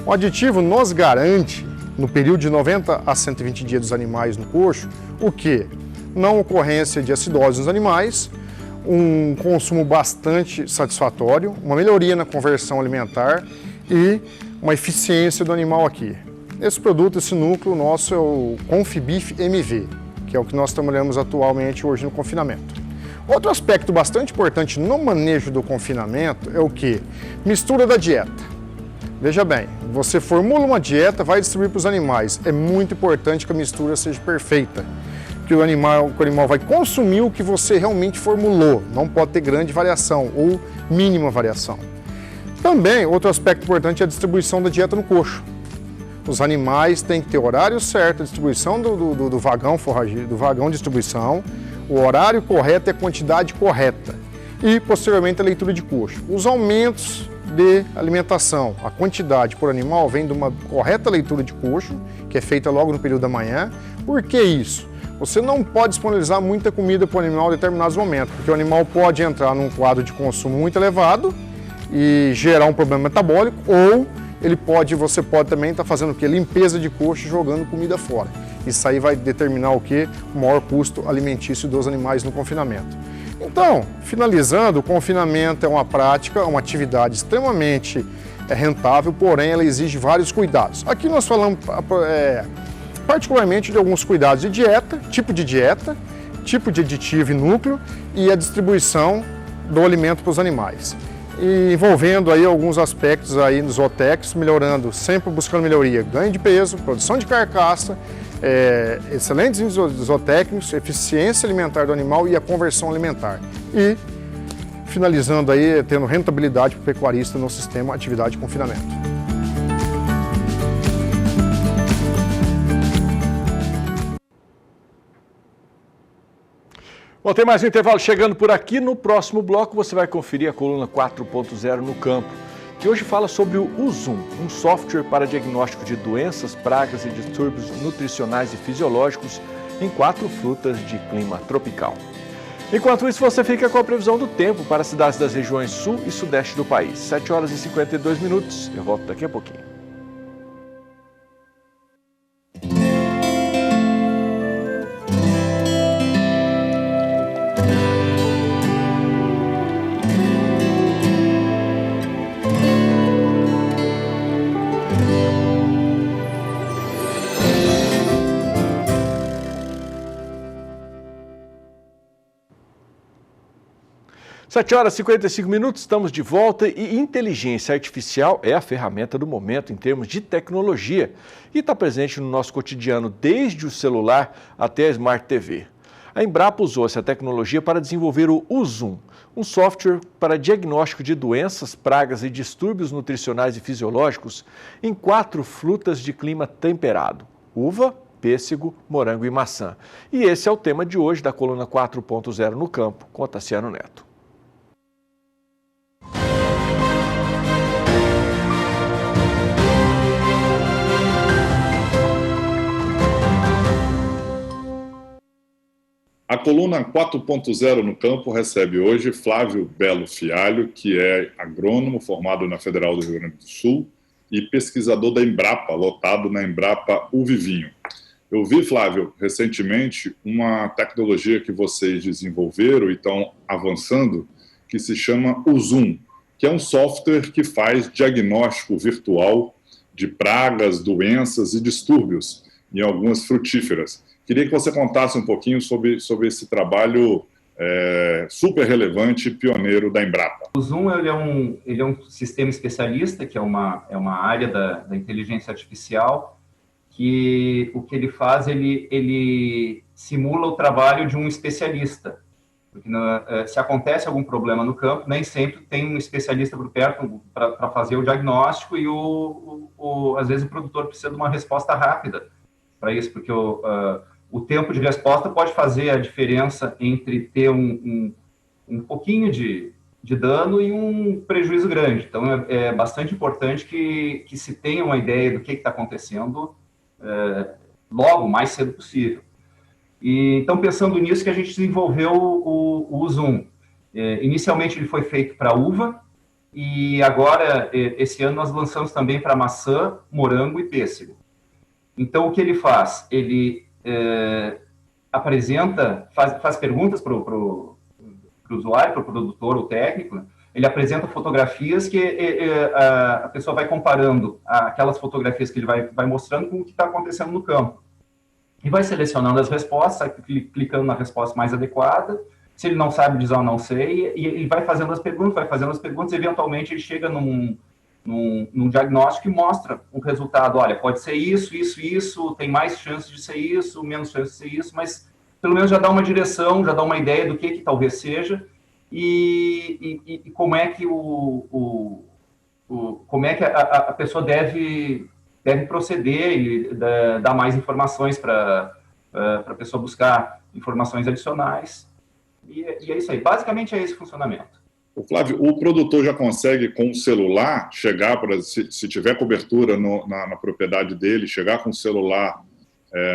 O aditivo nos garante, no período de 90 a 120 dias dos animais no coxo, o quê? Não ocorrência de acidose nos animais, um consumo bastante satisfatório, uma melhoria na conversão alimentar e uma eficiência do animal aqui. Esse produto, esse núcleo nosso é o Confibif MV, que é o que nós trabalhamos atualmente hoje no confinamento. Outro aspecto bastante importante no manejo do confinamento é o que? Mistura da dieta. Veja bem, você formula uma dieta, vai distribuir para os animais. É muito importante que a mistura seja perfeita, que o animal vai consumir o que você realmente formulou. Não pode ter grande variação ou mínima variação. Também, outro aspecto importante é a distribuição da dieta no coxo. Os animais têm que ter o horário certo, a distribuição do vagão forrageiro, do vagão de distribuição, o horário correto e a quantidade correta. E, posteriormente, a leitura de coxo. Os aumentos de alimentação, a quantidade por animal vem de uma correta leitura de coxo, que é feita logo no período da manhã. Por que isso? Você não pode disponibilizar muita comida para o animal em determinados momentos, porque o animal pode entrar num quadro de consumo muito elevado e gerar um problema metabólico, ou você pode também estar fazendo o quê? Limpeza de coxo e jogando comida fora. Isso aí vai determinar o quê? O maior custo alimentício dos animais no confinamento. Então, finalizando, o confinamento é uma prática, uma atividade extremamente rentável, porém ela exige vários cuidados. Aqui nós falamos particularmente de alguns cuidados de dieta, tipo de aditivo e núcleo e a distribuição do alimento para os animais. E envolvendo aí alguns aspectos aí nos zootécnicos, melhorando, sempre buscando melhoria, ganho de peso, produção de carcaça, excelentes zootécnicos, eficiência alimentar do animal e a conversão alimentar. E finalizando aí, tendo rentabilidade para o pecuarista no sistema atividade de confinamento. Bom, tem mais um intervalo chegando por aqui. No próximo bloco você vai conferir a coluna 4.0 no campo, que hoje fala sobre o Uzum, um software para diagnóstico de doenças, pragas e distúrbios nutricionais e fisiológicos em 4 frutas de clima tropical. Enquanto isso, você fica com a previsão do tempo para as cidades das regiões sul e sudeste do país. 7 horas e 52 minutos. Eu volto daqui a pouquinho. Sete horas e 55 minutos, estamos de volta e inteligência artificial é a ferramenta do momento em termos de tecnologia e está presente no nosso cotidiano desde o celular até a Smart TV. A Embrapa usou essa tecnologia para desenvolver o Uzum, um software para diagnóstico de doenças, pragas e distúrbios nutricionais e fisiológicos em 4 frutas de clima temperado: uva, pêssego, morango e maçã. E esse é o tema de hoje da coluna 4.0 no campo, com Tassiano Neto. A coluna 4.0 no campo recebe hoje Flávio Belo Fialho, que é agrônomo formado na Federal do Rio Grande do Sul e pesquisador da Embrapa, lotado na Embrapa Uvivinho. Eu vi, Flávio, recentemente uma tecnologia que vocês desenvolveram e estão avançando, que se chama Uzum, que é um software que faz diagnóstico virtual de pragas, doenças e distúrbios em algumas frutíferas. Queria que você contasse um pouquinho sobre esse trabalho super relevante e pioneiro da Embrapa. O Zoom ele é um sistema especialista, que é uma área da inteligência artificial, que o que ele faz, ele simula o trabalho de um especialista. Porque se acontece algum problema no campo, nem sempre tem um especialista por perto para fazer o diagnóstico e às vezes o produtor precisa de uma resposta rápida para isso, porque o o tempo de resposta pode fazer a diferença entre ter um pouquinho de dano e um prejuízo grande. Então, é bastante importante que se tenha uma ideia do que está acontecendo logo, o mais cedo possível. E, então, pensando nisso, que a gente desenvolveu o Zoom. Inicialmente, ele foi feito para uva, e agora, esse ano, nós lançamos também para maçã, morango e pêssego. Então, o que ele faz? Ele apresenta, faz perguntas para o usuário, para o produtor ou técnico, né? Ele apresenta fotografias que a pessoa vai comparando aquelas fotografias que ele vai mostrando com o que está acontecendo no campo. E vai selecionando as respostas, clicando na resposta mais adequada. Se ele não sabe dizer não sei, e ele vai fazendo as perguntas, eventualmente ele chega num diagnóstico e mostra um resultado. Olha, pode ser isso, tem mais chances de ser isso, menos chances de ser isso, mas pelo menos já dá uma direção, já dá uma ideia do que talvez seja, e como é que como é que a pessoa deve proceder e dar mais informações para a pessoa buscar informações adicionais. E é isso aí. Basicamente é esse o funcionamento. Flávio, o produtor já consegue, com o celular, chegar para, se tiver cobertura na propriedade dele, chegar com o celular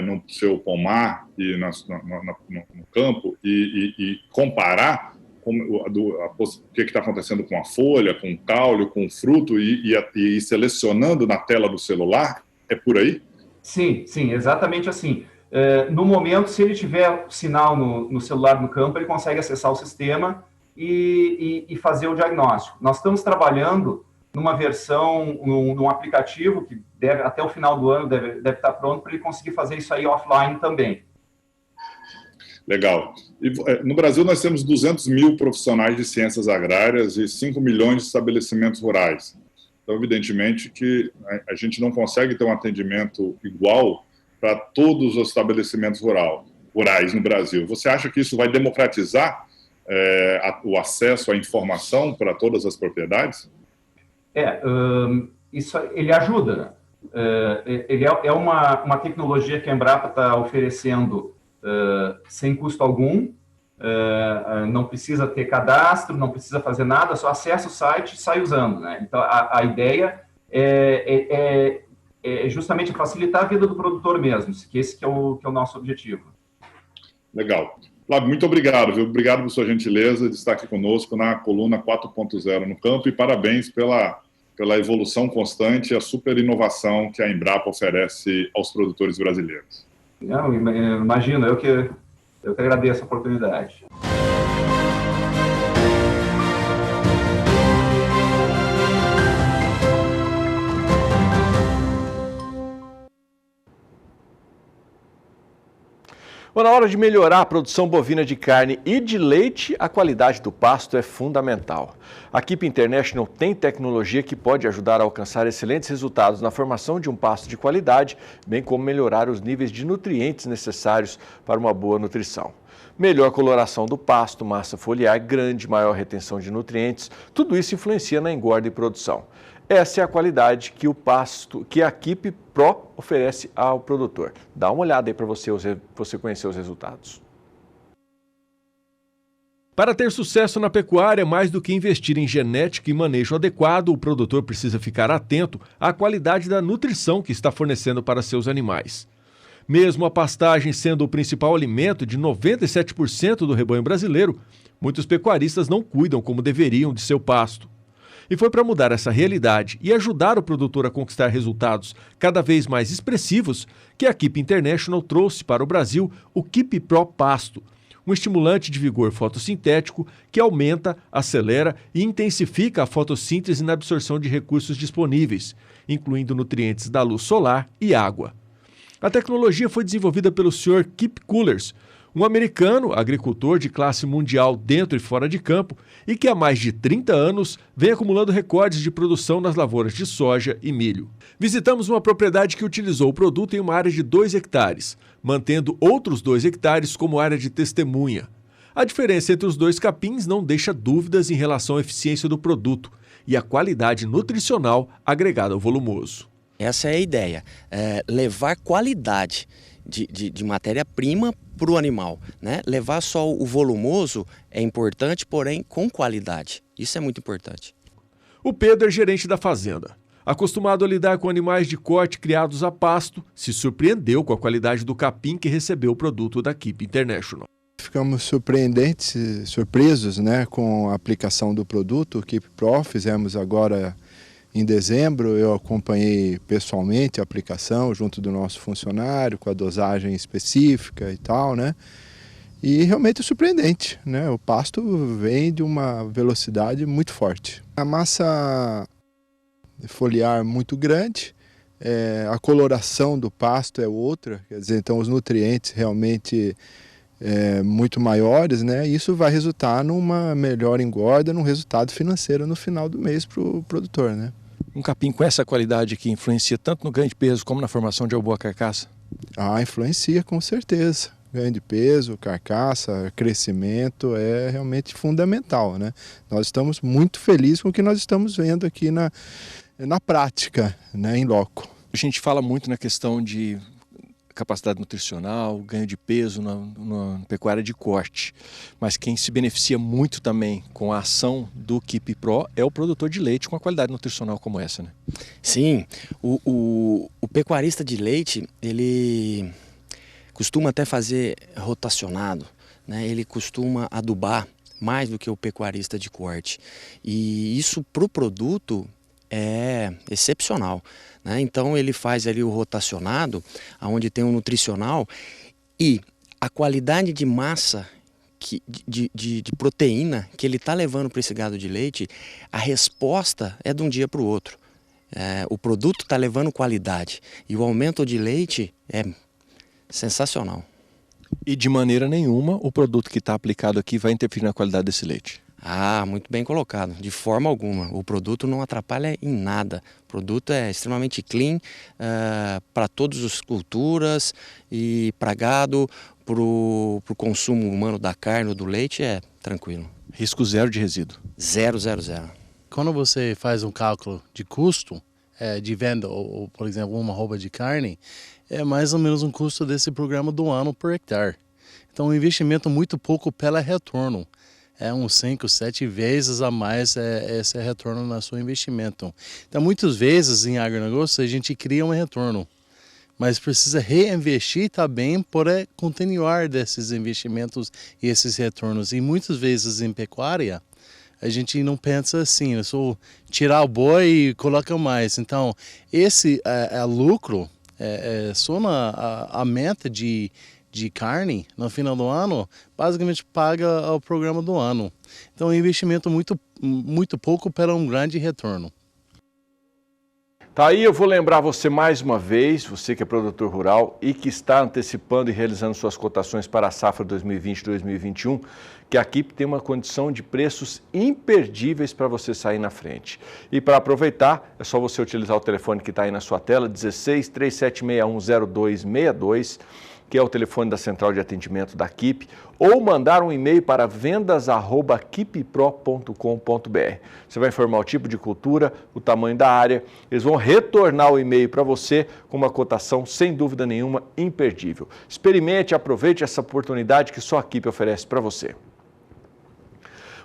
no seu pomar e no campo e comparar o que está acontecendo com a folha, com o caule, com o fruto e selecionando na tela do celular? É por aí? Sim, exatamente assim. No momento, se ele tiver sinal no celular no campo, ele consegue acessar o sistema e fazer o diagnóstico. Nós estamos trabalhando numa versão, num aplicativo que deve, até o final do ano deve estar pronto para ele conseguir fazer isso aí offline também. Legal. E, no Brasil, nós temos 200 mil profissionais de ciências agrárias e 5 milhões de estabelecimentos rurais. Então, evidentemente, que a gente não consegue ter um atendimento igual para todos os estabelecimentos rurais no Brasil. Você acha que isso vai democratizar o acesso à informação para todas as propriedades? Isso ele ajuda. Ele é uma tecnologia que a Embrapa está oferecendo sem custo algum, não precisa ter cadastro, não precisa fazer nada, só acessa o site e sai usando, né? Então, a ideia é justamente facilitar a vida do produtor mesmo, que esse que é o nosso objetivo. Legal. Flávio, muito obrigado, viu? Obrigado por sua gentileza de estar aqui conosco na coluna 4.0 no campo, e parabéns pela evolução constante e a super inovação que a Embrapa oferece aos produtores brasileiros. Não, imagino, eu que agradeço a oportunidade. Na hora de melhorar a produção bovina de carne e de leite, a qualidade do pasto é fundamental. A Keep International tem tecnologia que pode ajudar a alcançar excelentes resultados na formação de um pasto de qualidade, bem como melhorar os níveis de nutrientes necessários para uma boa nutrição. Melhor coloração do pasto, massa foliar grande, maior retenção de nutrientes, tudo isso influencia na engorda e produção. Essa é a qualidade que a Keep Pro oferece ao produtor. Dá uma olhada aí para você conhecer os resultados. Para ter sucesso na pecuária, mais do que investir em genética e manejo adequado, o produtor precisa ficar atento à qualidade da nutrição que está fornecendo para seus animais. Mesmo a pastagem sendo o principal alimento de 97% do rebanho brasileiro, muitos pecuaristas não cuidam como deveriam de seu pasto. E foi para mudar essa realidade e ajudar o produtor a conquistar resultados cada vez mais expressivos que a Keep International trouxe para o Brasil o Keep Pro Pasto, um estimulante de vigor fotossintético que aumenta, acelera e intensifica a fotossíntese na absorção de recursos disponíveis, incluindo nutrientes da luz solar e água. A tecnologia foi desenvolvida pelo Sr. Kip Coolers, um americano, agricultor de classe mundial dentro e fora de campo e que há mais de 30 anos vem acumulando recordes de produção nas lavouras de soja e milho. Visitamos uma propriedade que utilizou o produto em uma área de 2 hectares, mantendo outros 2 hectares como área de testemunha. A diferença entre os 2 capins não deixa dúvidas em relação à eficiência do produto e à qualidade nutricional agregada ao volumoso. Essa é a ideia, levar qualidade. de matéria-prima para o animal, né? Levar só o volumoso é importante, porém com qualidade. Isso é muito importante. O Pedro é gerente da fazenda. Acostumado a lidar com animais de corte criados a pasto, se surpreendeu com a qualidade do capim que recebeu o produto da Keep International. Ficamos surpresos, né, com a aplicação do produto, o Keep Pro. Fizemos agora em dezembro, eu acompanhei pessoalmente a aplicação junto do nosso funcionário, com a dosagem específica e tal, né? E realmente é surpreendente, né? O pasto vem de uma velocidade muito forte. A massa foliar muito grande, a coloração do pasto é outra, quer dizer, então os nutrientes realmente muito maiores, né? Isso vai resultar numa melhor engorda, num resultado financeiro no final do mês para o produtor, né? Um capim com essa qualidade que influencia tanto no ganho de peso como na formação de uma boa carcaça? Influencia com certeza. Ganho de peso, carcaça, crescimento é realmente fundamental, né? Nós estamos muito felizes com o que nós estamos vendo aqui na prática, né, em loco. A gente fala muito na questão de capacidade nutricional, ganho de peso na pecuária de corte, mas quem se beneficia muito também com a ação do Keep Pro é o produtor de leite com a qualidade nutricional como essa, né? Sim, o pecuarista de leite, ele costuma até fazer rotacionado, né? Ele costuma adubar mais do que o pecuarista de corte. E isso para o produto é excepcional, né? Então ele faz ali o rotacionado, onde tem um nutricional, e a qualidade de massa, de proteína que ele está levando para esse gado de leite, a resposta é de um dia para o outro. O produto está levando qualidade e o aumento de leite é sensacional. E de maneira nenhuma o produto que está aplicado aqui vai interferir na qualidade desse leite? Muito bem colocado, de forma alguma. O produto não atrapalha em nada. O produto é extremamente clean para todas as culturas e para gado, para o consumo humano da carne ou do leite é tranquilo. Risco zero de resíduo? Zero. Quando você faz um cálculo de custo de venda, ou por exemplo uma roupa de carne, é mais ou menos um custo desse programa do ano por hectare. Então um investimento muito pouco pelo retorno. É uns 5, 7 vezes a mais esse retorno no seu investimento. Então muitas vezes em agronegócio a gente cria um retorno, mas precisa reinvestir também para continuar desses investimentos e esses retornos. E muitas vezes em pecuária a gente não pensa assim, é só tirar o boi e coloca mais. Então esse lucro é só a meta de carne no final do ano, basicamente paga o programa do ano. Então é um investimento muito pouco para um grande retorno. Tá aí, eu vou lembrar você mais uma vez, você que é produtor rural e que está antecipando e realizando suas cotações para a safra 2020-2021, que a Keep tem uma condição de preços imperdíveis para você sair na frente. E para aproveitar, é só você utilizar o telefone que está aí na sua tela, 16 3761 0262, que é o telefone da central de atendimento da Keep, ou mandar um e-mail para vendas@keeppro.com.br. Você vai informar o tipo de cultura, o tamanho da área, eles vão retornar o e-mail para você com uma cotação, sem dúvida nenhuma, imperdível. Experimente, aproveite essa oportunidade que só a Keep oferece para você.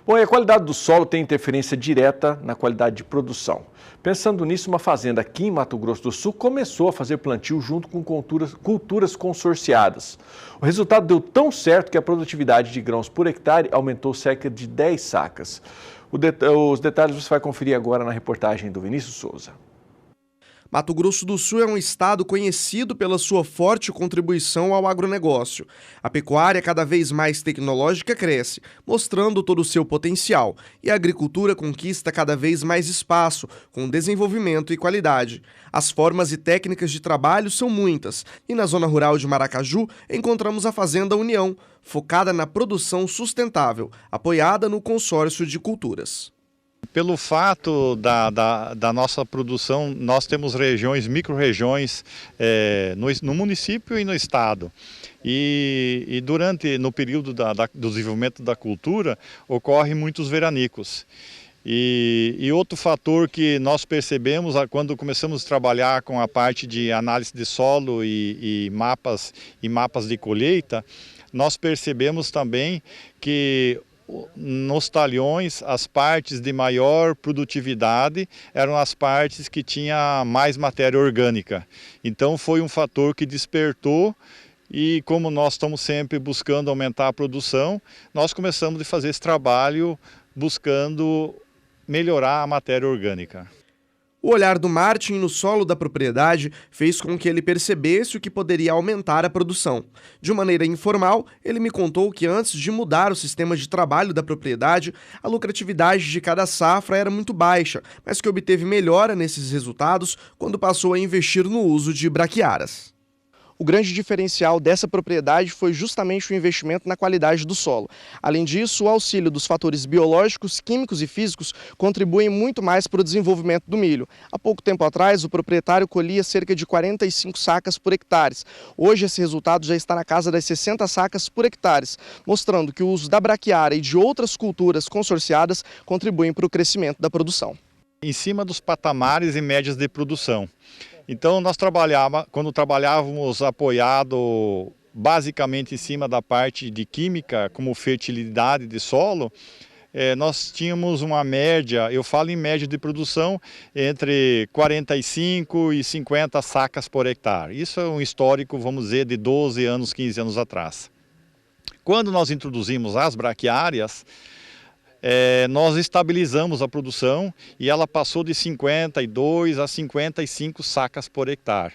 Bom, e a qualidade do solo tem interferência direta na qualidade de produção. Pensando nisso, uma fazenda aqui em Mato Grosso do Sul começou a fazer plantio junto com culturas consorciadas. O resultado deu tão certo que a produtividade de grãos por hectare aumentou cerca de 10 sacas. Os detalhes você vai conferir agora na reportagem do Vinícius Souza. Mato Grosso do Sul é um estado conhecido pela sua forte contribuição ao agronegócio. A pecuária cada vez mais tecnológica cresce, mostrando todo o seu potencial, e a agricultura conquista cada vez mais espaço, com desenvolvimento e qualidade. As formas e técnicas de trabalho são muitas, e na zona rural de Maracaju encontramos a Fazenda União, focada na produção sustentável, apoiada no consórcio de culturas. Pelo fato da nossa produção, nós temos regiões, micro-regiões no município e no estado. E no período do desenvolvimento da cultura, ocorrem muitos veranicos. E outro fator que nós percebemos quando começamos a trabalhar com a parte de análise de solo e mapas de colheita, nós percebemos também que nos talhões as partes de maior produtividade eram as partes que tinham mais matéria orgânica. Então foi um fator que despertou. E como nós estamos sempre buscando aumentar a produção, nós começamos a fazer esse trabalho buscando melhorar a matéria orgânica. O olhar do Martin no solo da propriedade fez com que ele percebesse o que poderia aumentar a produção. De maneira informal, ele me contou que antes de mudar o sistema de trabalho da propriedade, a lucratividade de cada safra era muito baixa, mas que obteve melhora nesses resultados quando passou a investir no uso de braquiárias. O grande diferencial dessa propriedade foi justamente o investimento na qualidade do solo. Além disso, o auxílio dos fatores biológicos, químicos e físicos contribuem muito mais para o desenvolvimento do milho. Há pouco tempo atrás, o proprietário colhia cerca de 45 sacas por hectare. Hoje, esse resultado já está na casa das 60 sacas por hectare, mostrando que o uso da braquiária e de outras culturas consorciadas contribuem para o crescimento da produção. Em cima dos patamares e médias de produção. Então nós quando trabalhávamos apoiado basicamente em cima da parte de química, como fertilidade de solo, nós tínhamos uma média, eu falo em média de produção, entre 45 e 50 sacas por hectare. Isso é um histórico, vamos dizer, de 12 anos, 15 anos atrás. Quando nós introduzimos as braquiárias, nós estabilizamos a produção e ela passou de 52 a 55 sacas por hectare.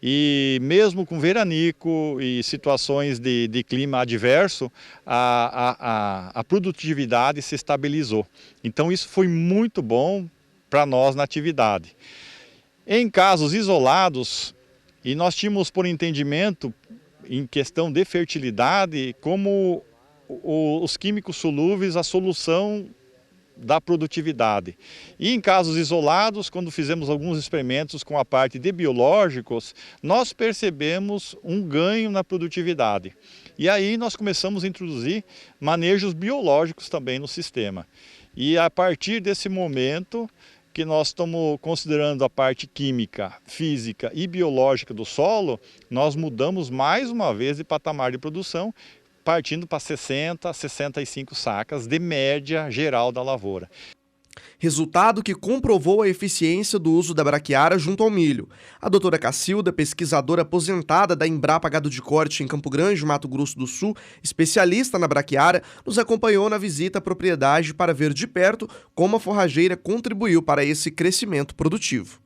E mesmo com veranico e situações de clima adverso, a produtividade se estabilizou. Então isso foi muito bom para nós na atividade. Em casos isolados, e nós tínhamos por entendimento, em questão de fertilidade, como os químicos solúveis, a solução da produtividade. E em casos isolados, quando fizemos alguns experimentos com a parte de biológicos, nós percebemos um ganho na produtividade. E aí nós começamos a introduzir manejos biológicos também no sistema. E a partir desse momento que nós estamos considerando a parte química, física e biológica do solo, nós mudamos mais uma vez de patamar de produção, partindo para 60 a 65 sacas de média geral da lavoura. Resultado que comprovou a eficiência do uso da braquiária junto ao milho. A doutora Cacilda, pesquisadora aposentada da Embrapa Gado de Corte em Campo Grande, Mato Grosso do Sul, especialista na braquiária, nos acompanhou na visita à propriedade para ver de perto como a forrageira contribuiu para esse crescimento produtivo.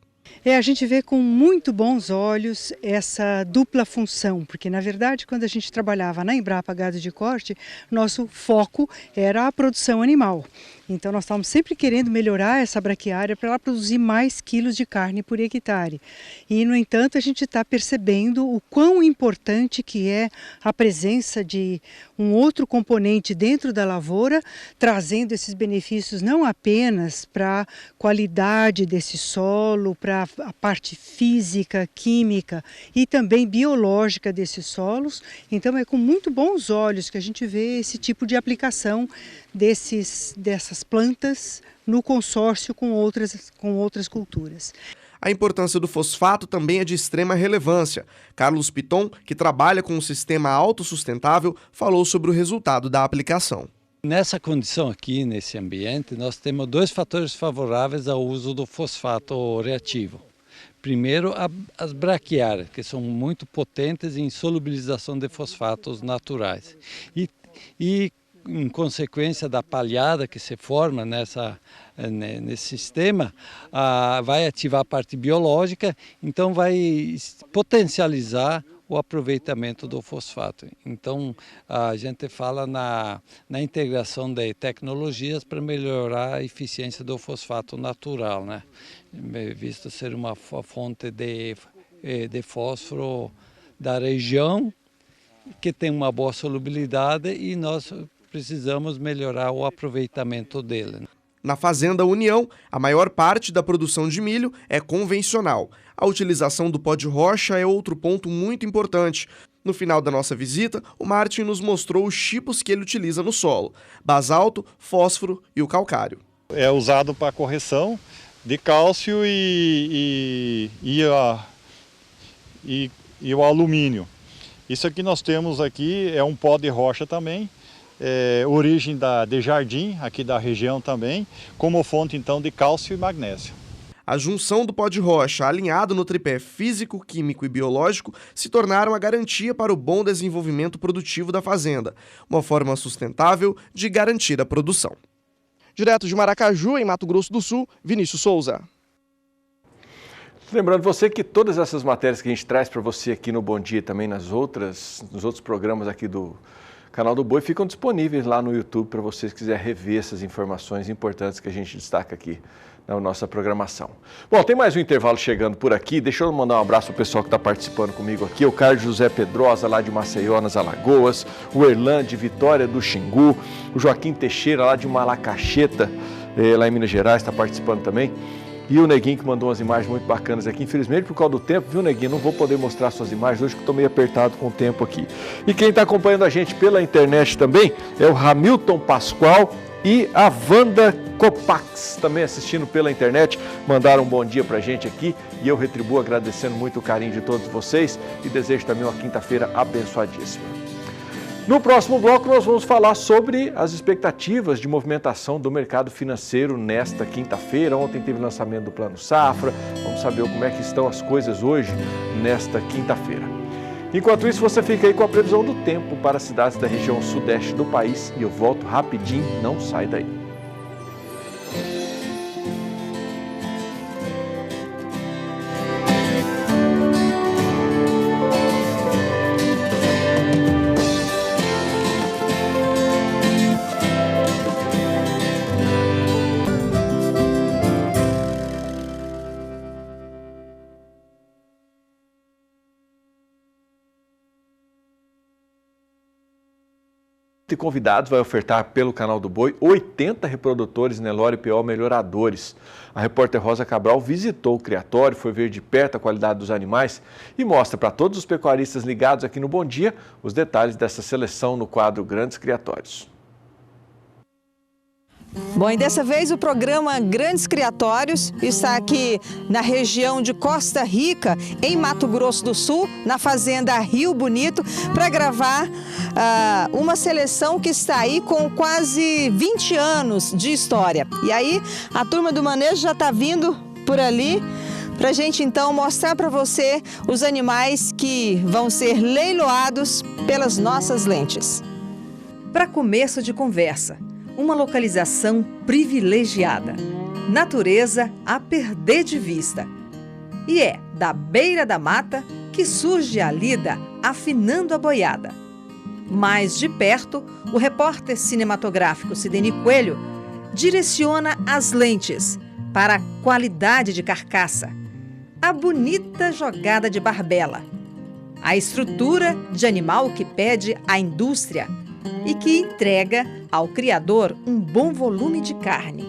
A gente vê com muito bons olhos essa dupla função, porque na verdade quando a gente trabalhava na Embrapa Gado de Corte, nosso foco era a produção animal. Então nós estávamos sempre querendo melhorar essa braquiária para ela produzir mais quilos de carne por hectare. E no entanto a gente está percebendo o quão importante que é a presença de um outro componente dentro da lavoura, trazendo esses benefícios não apenas para a qualidade desse solo, para a parte física, química e também biológica desses solos. Então é com muito bons olhos que a gente vê esse tipo de aplicação dessas plantas no consórcio com outras culturas. A importância do fosfato também é de extrema relevância. Carlos Piton, que trabalha com um sistema autossustentável, falou sobre o resultado da aplicação. Nessa condição aqui, nesse ambiente, nós temos dois fatores favoráveis ao uso do fosfato reativo. Primeiro, as braquiárias, que são muito potentes em solubilização de fosfatos naturais. E em consequência da palhada que se forma nesse sistema, vai ativar a parte biológica, então vai potencializar o aproveitamento do fosfato. Então a gente fala na integração de tecnologias para melhorar a eficiência do fosfato natural, né? Visto ser uma fonte de fósforo da região que tem uma boa solubilidade e nós precisamos melhorar o aproveitamento dele. Na Fazenda União, a maior parte da produção de milho é convencional. A utilização do pó de rocha é outro ponto muito importante. No final da nossa visita, o Martin nos mostrou os tipos que ele utiliza no solo: basalto, fósforo e o calcário. É usado para correção de cálcio e o alumínio. Isso aqui nós temos aqui é um pó de rocha também, origem de Jardim, aqui da região também, como fonte então de cálcio e magnésio. A junção do pó de rocha, alinhado no tripé físico, químico e biológico, se tornaram a garantia para o bom desenvolvimento produtivo da fazenda, uma forma sustentável de garantir a produção. Direto de Maracaju, em Mato Grosso do Sul, Vinícius Souza. Lembrando você que todas essas matérias que a gente traz para você aqui no Bom Dia e também nos outros programas aqui do Canal do Boi ficam disponíveis lá no YouTube para vocês que quiserem rever essas informações importantes que a gente destaca aqui na nossa programação. Bom, tem mais um intervalo chegando por aqui. Deixa eu mandar um abraço para o pessoal que está participando comigo aqui. O Carlos José Pedrosa, lá de Maceió, nas Alagoas. O Erlan, de Vitória do Xingu. O Joaquim Teixeira, lá de Malacacheta, lá em Minas Gerais, está participando também. E o Neguinho, que mandou umas imagens muito bacanas aqui. Infelizmente, por causa do tempo, viu, Neguinho? Não vou poder mostrar suas imagens hoje, que estou meio apertado com o tempo aqui. E quem está acompanhando a gente pela internet também é o Hamilton Pascoal e a Wanda Copax, também assistindo pela internet. Mandaram um bom dia pra gente aqui e eu retribuo agradecendo muito o carinho de todos vocês e desejo também uma quinta-feira abençoadíssima. No próximo bloco nós vamos falar sobre as expectativas de movimentação do mercado financeiro nesta quinta-feira. Ontem teve lançamento do Plano Safra, vamos saber como é que estão as coisas hoje, nesta quinta-feira. Enquanto isso, você fica aí com a previsão do tempo para as cidades da região sudeste do país e eu volto rapidinho, não sai daí. Convidados vai ofertar pelo Canal do Boi 80 reprodutores Nelore PO melhoradores. A repórter Rosa Cabral visitou o criatório, foi ver de perto a qualidade dos animais e mostra para todos os pecuaristas ligados aqui no Bom Dia os detalhes dessa seleção no quadro Grandes Criatórios. Bom, e dessa vez o programa Grandes Criatórios está aqui na região de Costa Rica, em Mato Grosso do Sul, na fazenda Rio Bonito, para gravar uma seleção que está aí com quase 20 anos de história. E aí a turma do manejo já está vindo por ali para a gente então mostrar para você os animais que vão ser leiloados pelas nossas lentes. Para começo de conversa, uma localização privilegiada, natureza a perder de vista. E é da beira da mata que surge a lida afinando a boiada. Mais de perto, o repórter cinematográfico Sidney Coelho direciona as lentes para a qualidade de carcaça, a bonita jogada de barbela, a estrutura de animal que pede a indústria e que entrega ao criador um bom volume de carne.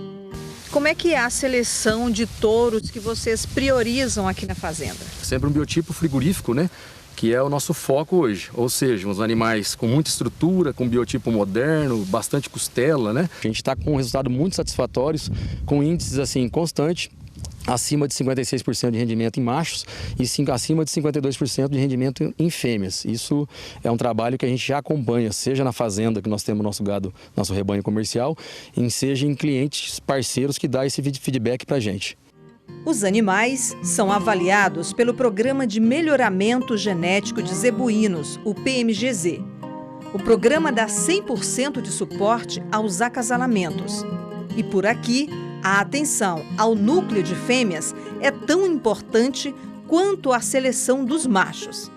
Como é que é a seleção de touros que vocês priorizam aqui na fazenda? Sempre um biotipo frigorífico, né? Que é o nosso foco hoje. Ou seja, uns animais com muita estrutura, com biotipo moderno, bastante costela, né? A gente está com resultados muito satisfatórios, com índices assim constantes, acima de 56% de rendimento em machos e acima de 52% de rendimento em fêmeas. Isso é um trabalho que a gente já acompanha, seja na fazenda, que nós temos nosso gado, nosso rebanho comercial, seja em clientes parceiros que dá esse feedback para a gente. Os animais são avaliados pelo Programa de Melhoramento Genético de Zebuínos, o PMGZ. O programa dá 100% de suporte aos acasalamentos. E por aqui, a atenção ao núcleo de fêmeas é tão importante quanto a seleção dos machos.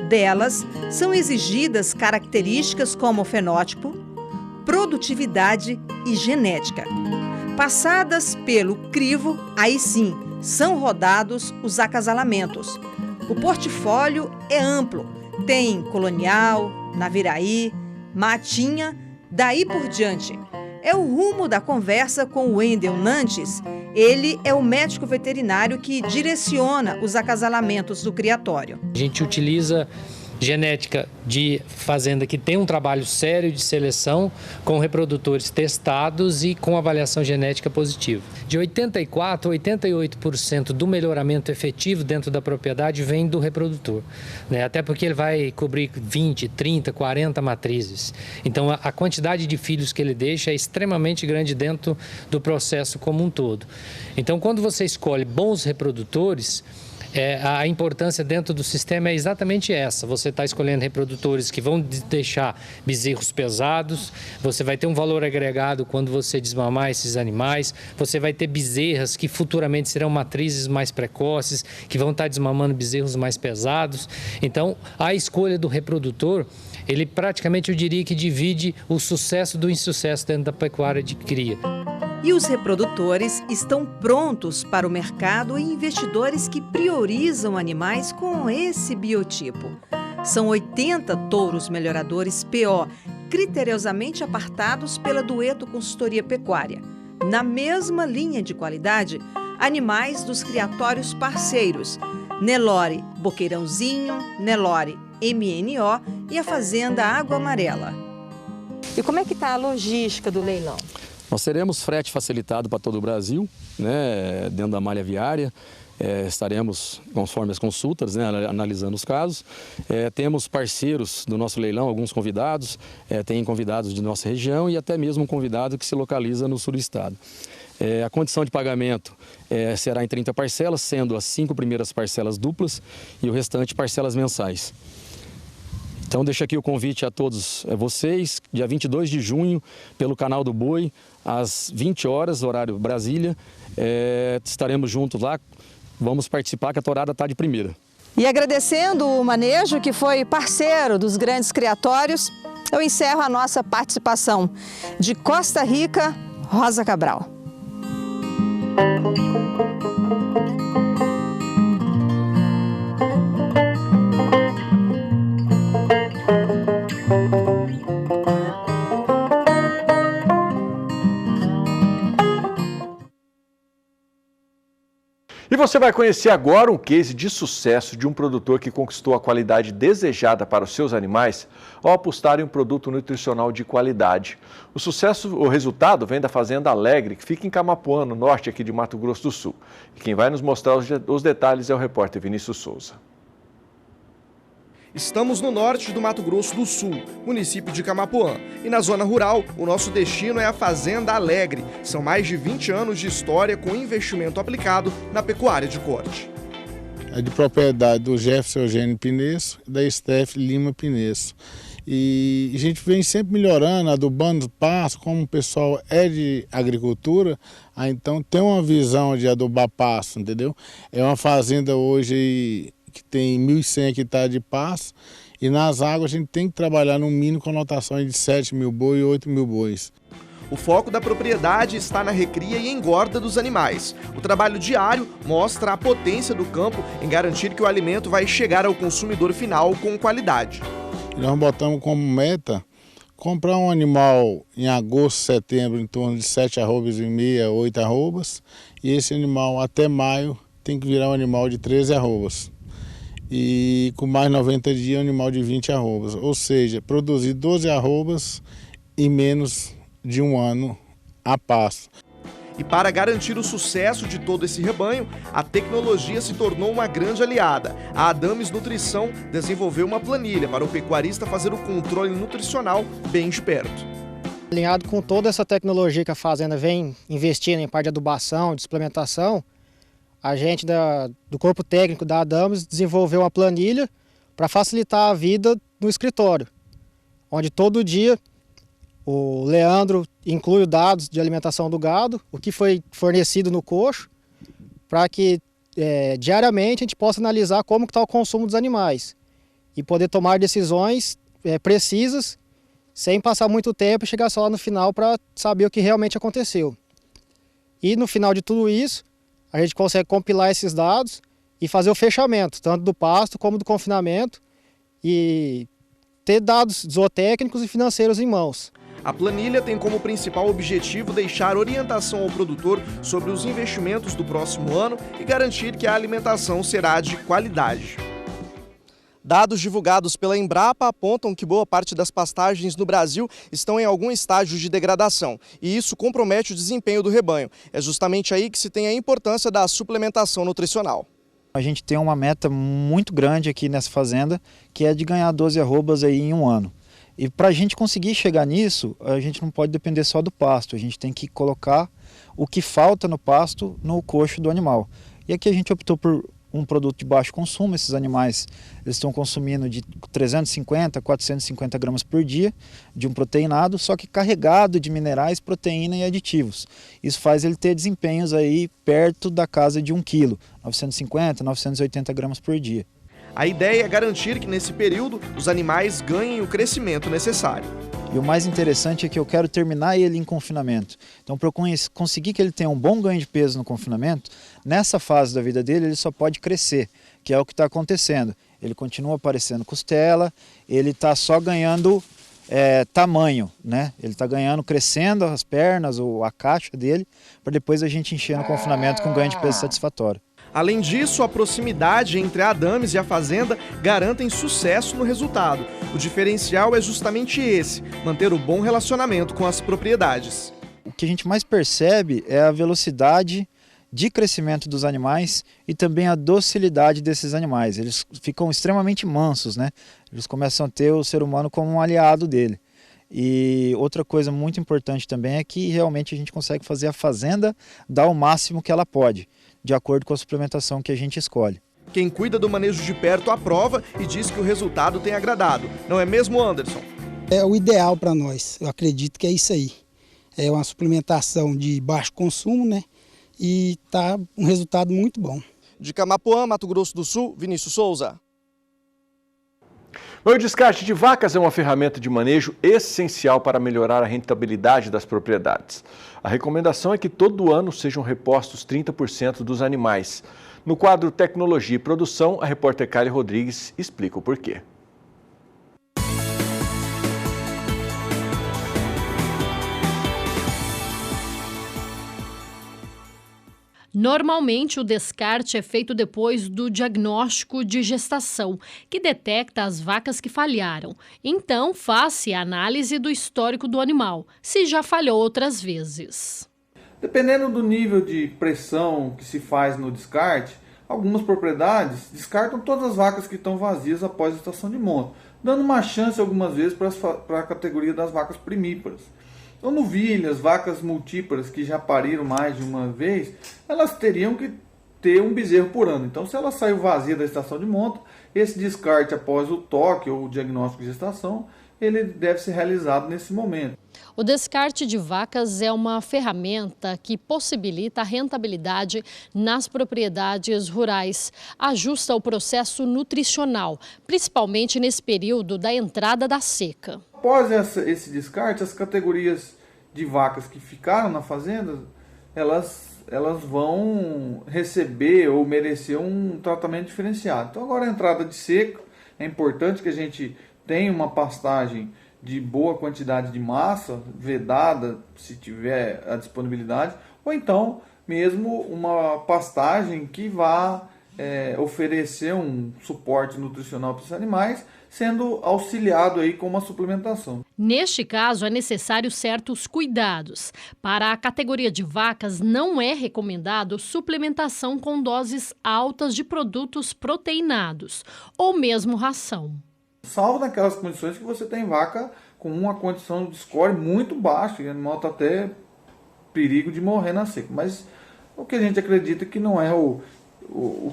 Delas são exigidas características como fenótipo, produtividade e genética. Passadas pelo crivo, aí sim, são rodados os acasalamentos. O portfólio é amplo, tem colonial, naviraí, matinha, daí por diante. É o rumo da conversa com o Wendel Nantes. Ele é o médico veterinário que direciona os acasalamentos do criatório. A gente utiliza genética de fazenda que tem um trabalho sério de seleção, com reprodutores testados e com avaliação genética positiva. De 84% a 88% do melhoramento efetivo dentro da propriedade vem do reprodutor, né? Até porque ele vai cobrir 20, 30, 40 matrizes. Então a quantidade de filhos que ele deixa é extremamente grande dentro do processo como um todo. Então quando você escolhe bons reprodutores, a importância dentro do sistema é exatamente essa. Você está escolhendo reprodutores que vão deixar bezerros pesados, você vai ter um valor agregado quando você desmamar esses animais, você vai ter bezerras que futuramente serão matrizes mais precoces, que vão estar desmamando bezerros mais pesados. Então, a escolha do reprodutor, ele praticamente, eu diria que divide o sucesso do insucesso dentro da pecuária de cria. E os reprodutores estão prontos para o mercado e investidores que priorizam animais com esse biotipo. São 80 touros melhoradores PO, criteriosamente apartados pela Dueto Consultoria Pecuária. Na mesma linha de qualidade, animais dos criatórios parceiros, Nelore Boqueirãozinho, Nelore MNO e a Fazenda Água Amarela. E como é que está a logística do leilão? Nós teremos frete facilitado para todo o Brasil, né, dentro da malha viária. Estaremos, conforme as consultas, né, analisando os casos. Temos parceiros do nosso leilão, alguns convidados, tem convidados de nossa região e até mesmo um convidado que se localiza no sul do estado. A condição de pagamento será em 30 parcelas, sendo as 5 primeiras parcelas duplas e o restante parcelas mensais. Então deixo aqui o convite a todos vocês, dia 22 de junho, pelo Canal do Boi, às 20 horas, horário Brasília. Estaremos juntos lá, vamos participar, que a tourada está de primeira. E agradecendo o Manejo, que foi parceiro dos grandes criatórios, eu encerro a nossa participação. De Costa Rica, Rosa Cabral. E você vai conhecer agora um case de sucesso de um produtor que conquistou a qualidade desejada para os seus animais ao apostar em um produto nutricional de qualidade. O resultado vem da Fazenda Alegre, que fica em Camapuã, no norte aqui de Mato Grosso do Sul. E quem vai nos mostrar os detalhes é o repórter Vinícius Souza. Estamos no norte do Mato Grosso do Sul, município de Camapuã. E na zona rural, o nosso destino é a Fazenda Alegre. São mais de 20 anos de história com investimento aplicado na pecuária de corte. É de propriedade do Jefferson Eugênio Pinesso e da Steph Lima Pinesso. E a gente vem sempre melhorando, adubando o pasto, como o pessoal é de agricultura, então tem uma visão de adubar pasto, entendeu? É uma fazenda hoje que tem 1.100 hectares de pasto, e nas águas a gente tem que trabalhar no mínimo com anotações de 7.000 bois e 8.000 bois. O foco da propriedade está na recria e engorda dos animais. O trabalho diário mostra a potência do campo em garantir que o alimento vai chegar ao consumidor final com qualidade. Nós botamos como meta comprar um animal em agosto, setembro, em torno de 7 arrobas e meia, 8 arrobas, e esse animal até maio tem que virar um animal de 13 arrobas. E com mais 90 dias, um animal de 20 arrobas. Ou seja, produzir 12 arrobas em menos de um ano a pasto. E para garantir o sucesso de todo esse rebanho, a tecnologia se tornou uma grande aliada. A Adames Nutrição desenvolveu uma planilha para o pecuarista fazer o controle nutricional bem de perto. Alinhado com toda essa tecnologia que a fazenda vem investindo em parte de adubação, de suplementação, a gente do corpo técnico da Adames desenvolveu uma planilha para facilitar a vida no escritório, onde todo dia o Leandro inclui os dados de alimentação do gado, o que foi fornecido no coxo, para que diariamente a gente possa analisar como está o consumo dos animais e poder tomar decisões precisas, sem passar muito tempo e chegar só lá no final para saber o que realmente aconteceu. E no final de tudo isso, a gente consegue compilar esses dados e fazer o fechamento, tanto do pasto como do confinamento, e ter dados zootécnicos e financeiros em mãos. A planilha tem como principal objetivo deixar orientação ao produtor sobre os investimentos do próximo ano e garantir que a alimentação será de qualidade. Dados divulgados pela Embrapa apontam que boa parte das pastagens no Brasil estão em algum estágio de degradação, e isso compromete o desempenho do rebanho. É justamente aí que se tem a importância da suplementação nutricional. A gente tem uma meta muito grande aqui nessa fazenda, que é de ganhar 12 arrobas aí em um ano. E para a gente conseguir chegar nisso, a gente não pode depender só do pasto, a gente tem que colocar o que falta no pasto no coxo do animal. E aqui a gente optou por um produto de baixo consumo. Esses animais eles estão consumindo de 350 a 450 gramas por dia de um proteinado, só que carregado de minerais, proteína e aditivos. Isso faz ele ter desempenhos aí perto da casa de 1 quilo, 950, 980 gramas por dia. A ideia é garantir que nesse período os animais ganhem o crescimento necessário. E o mais interessante é que eu quero terminar ele em confinamento. Então, para eu conseguir que ele tenha um bom ganho de peso no confinamento, nessa fase da vida dele ele só pode crescer, que é o que está acontecendo. Ele continua aparecendo costela, ele está só ganhando tamanho, né? Ele está ganhando, crescendo as pernas ou a caixa dele, para depois a gente encher no confinamento com ganho de peso satisfatório. Além disso, a proximidade entre a Adames e a fazenda garantem sucesso no resultado. O diferencial é justamente esse, manter o bom relacionamento com as propriedades. O que a gente mais percebe é a velocidade de crescimento dos animais e também a docilidade desses animais. Eles ficam extremamente mansos, né? Eles começam a ter o ser humano como um aliado dele. E outra coisa muito importante também é que realmente a gente consegue fazer a fazenda dar o máximo que ela pode, de acordo com a suplementação que a gente escolhe. Quem cuida do manejo de perto aprova e diz que o resultado tem agradado. Não é mesmo, Anderson? É o ideal para nós, eu acredito que é isso aí. É uma suplementação de baixo consumo, né? E tá um resultado muito bom. De Camapuã, Mato Grosso do Sul, Vinícius Souza. O descarte de vacas é uma ferramenta de manejo essencial para melhorar a rentabilidade das propriedades. A recomendação é que todo ano sejam repostos 30% dos animais. No quadro Tecnologia e Produção, a repórter Kylie Rodrigues explica o porquê. Normalmente, o descarte é feito depois do diagnóstico de gestação, que detecta as vacas que falharam. Então, faz-se a análise do histórico do animal, se já falhou outras vezes. Dependendo do nível de pressão que se faz no descarte, algumas propriedades descartam todas as vacas que estão vazias após a estação de monta, dando uma chance algumas vezes para a categoria das vacas primíparas. Então, novilhas, vacas multíparas que já pariram mais de uma vez, elas teriam que ter um bezerro por ano. Então, se ela saiu vazia da estação de monta, esse descarte após o toque ou o diagnóstico de gestação, ele deve ser realizado nesse momento. O descarte de vacas é uma ferramenta que possibilita a rentabilidade nas propriedades rurais, ajusta o processo nutricional, principalmente nesse período da entrada da seca. Após esse descarte, as categorias de vacas que ficaram na fazenda, elas vão receber ou merecer um tratamento diferenciado. Então agora a entrada de seca, é importante que a gente tenha uma pastagem de boa quantidade de massa, vedada, se tiver a disponibilidade, ou então mesmo uma pastagem que vá oferecer um suporte nutricional para os animais, sendo auxiliado aí com uma suplementação. Neste caso, é necessário certos cuidados. Para a categoria de vacas, não é recomendado suplementação com doses altas de produtos proteinados, ou mesmo ração. Salvo naquelas condições que você tem vaca com uma condição de score muito baixa, e o animal está até perigo de morrer na seca. Mas o que a gente acredita que não é o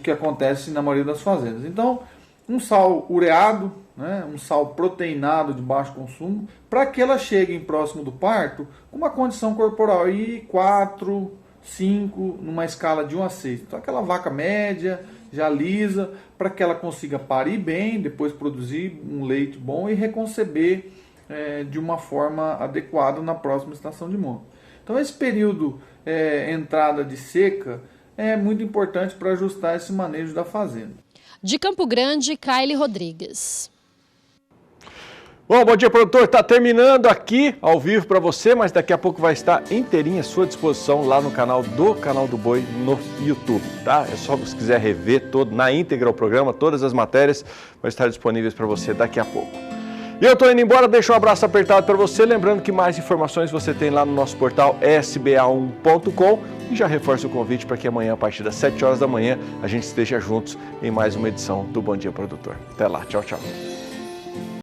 que acontece na maioria das fazendas. Então, um sal ureado, né, um sal proteinado de baixo consumo, para que ela chegue próximo do parto com uma condição corporal aí 4, 5, numa escala de 1 a 6. Então aquela vaca média, já lisa, para que ela consiga parir bem, depois produzir um leite bom e reconceber de uma forma adequada na próxima estação de monta. Então esse período entrada de seca é muito importante para ajustar esse manejo da fazenda. De Campo Grande, Kylie Rodrigues. Bom dia, produtor. Está terminando aqui ao vivo para você, mas daqui a pouco vai estar inteirinha à sua disposição lá no canal do Boi no YouTube, tá? É só se quiser rever todo, na íntegra o programa, todas as matérias vão estar disponíveis para você daqui a pouco. E eu estou indo embora, deixo um abraço apertado para você, lembrando que mais informações você tem lá no nosso portal sba1.com e já reforço o convite para que amanhã, a partir das 7 horas da manhã, a gente esteja juntos em mais uma edição do Bom Dia Produtor. Até lá, tchau, tchau.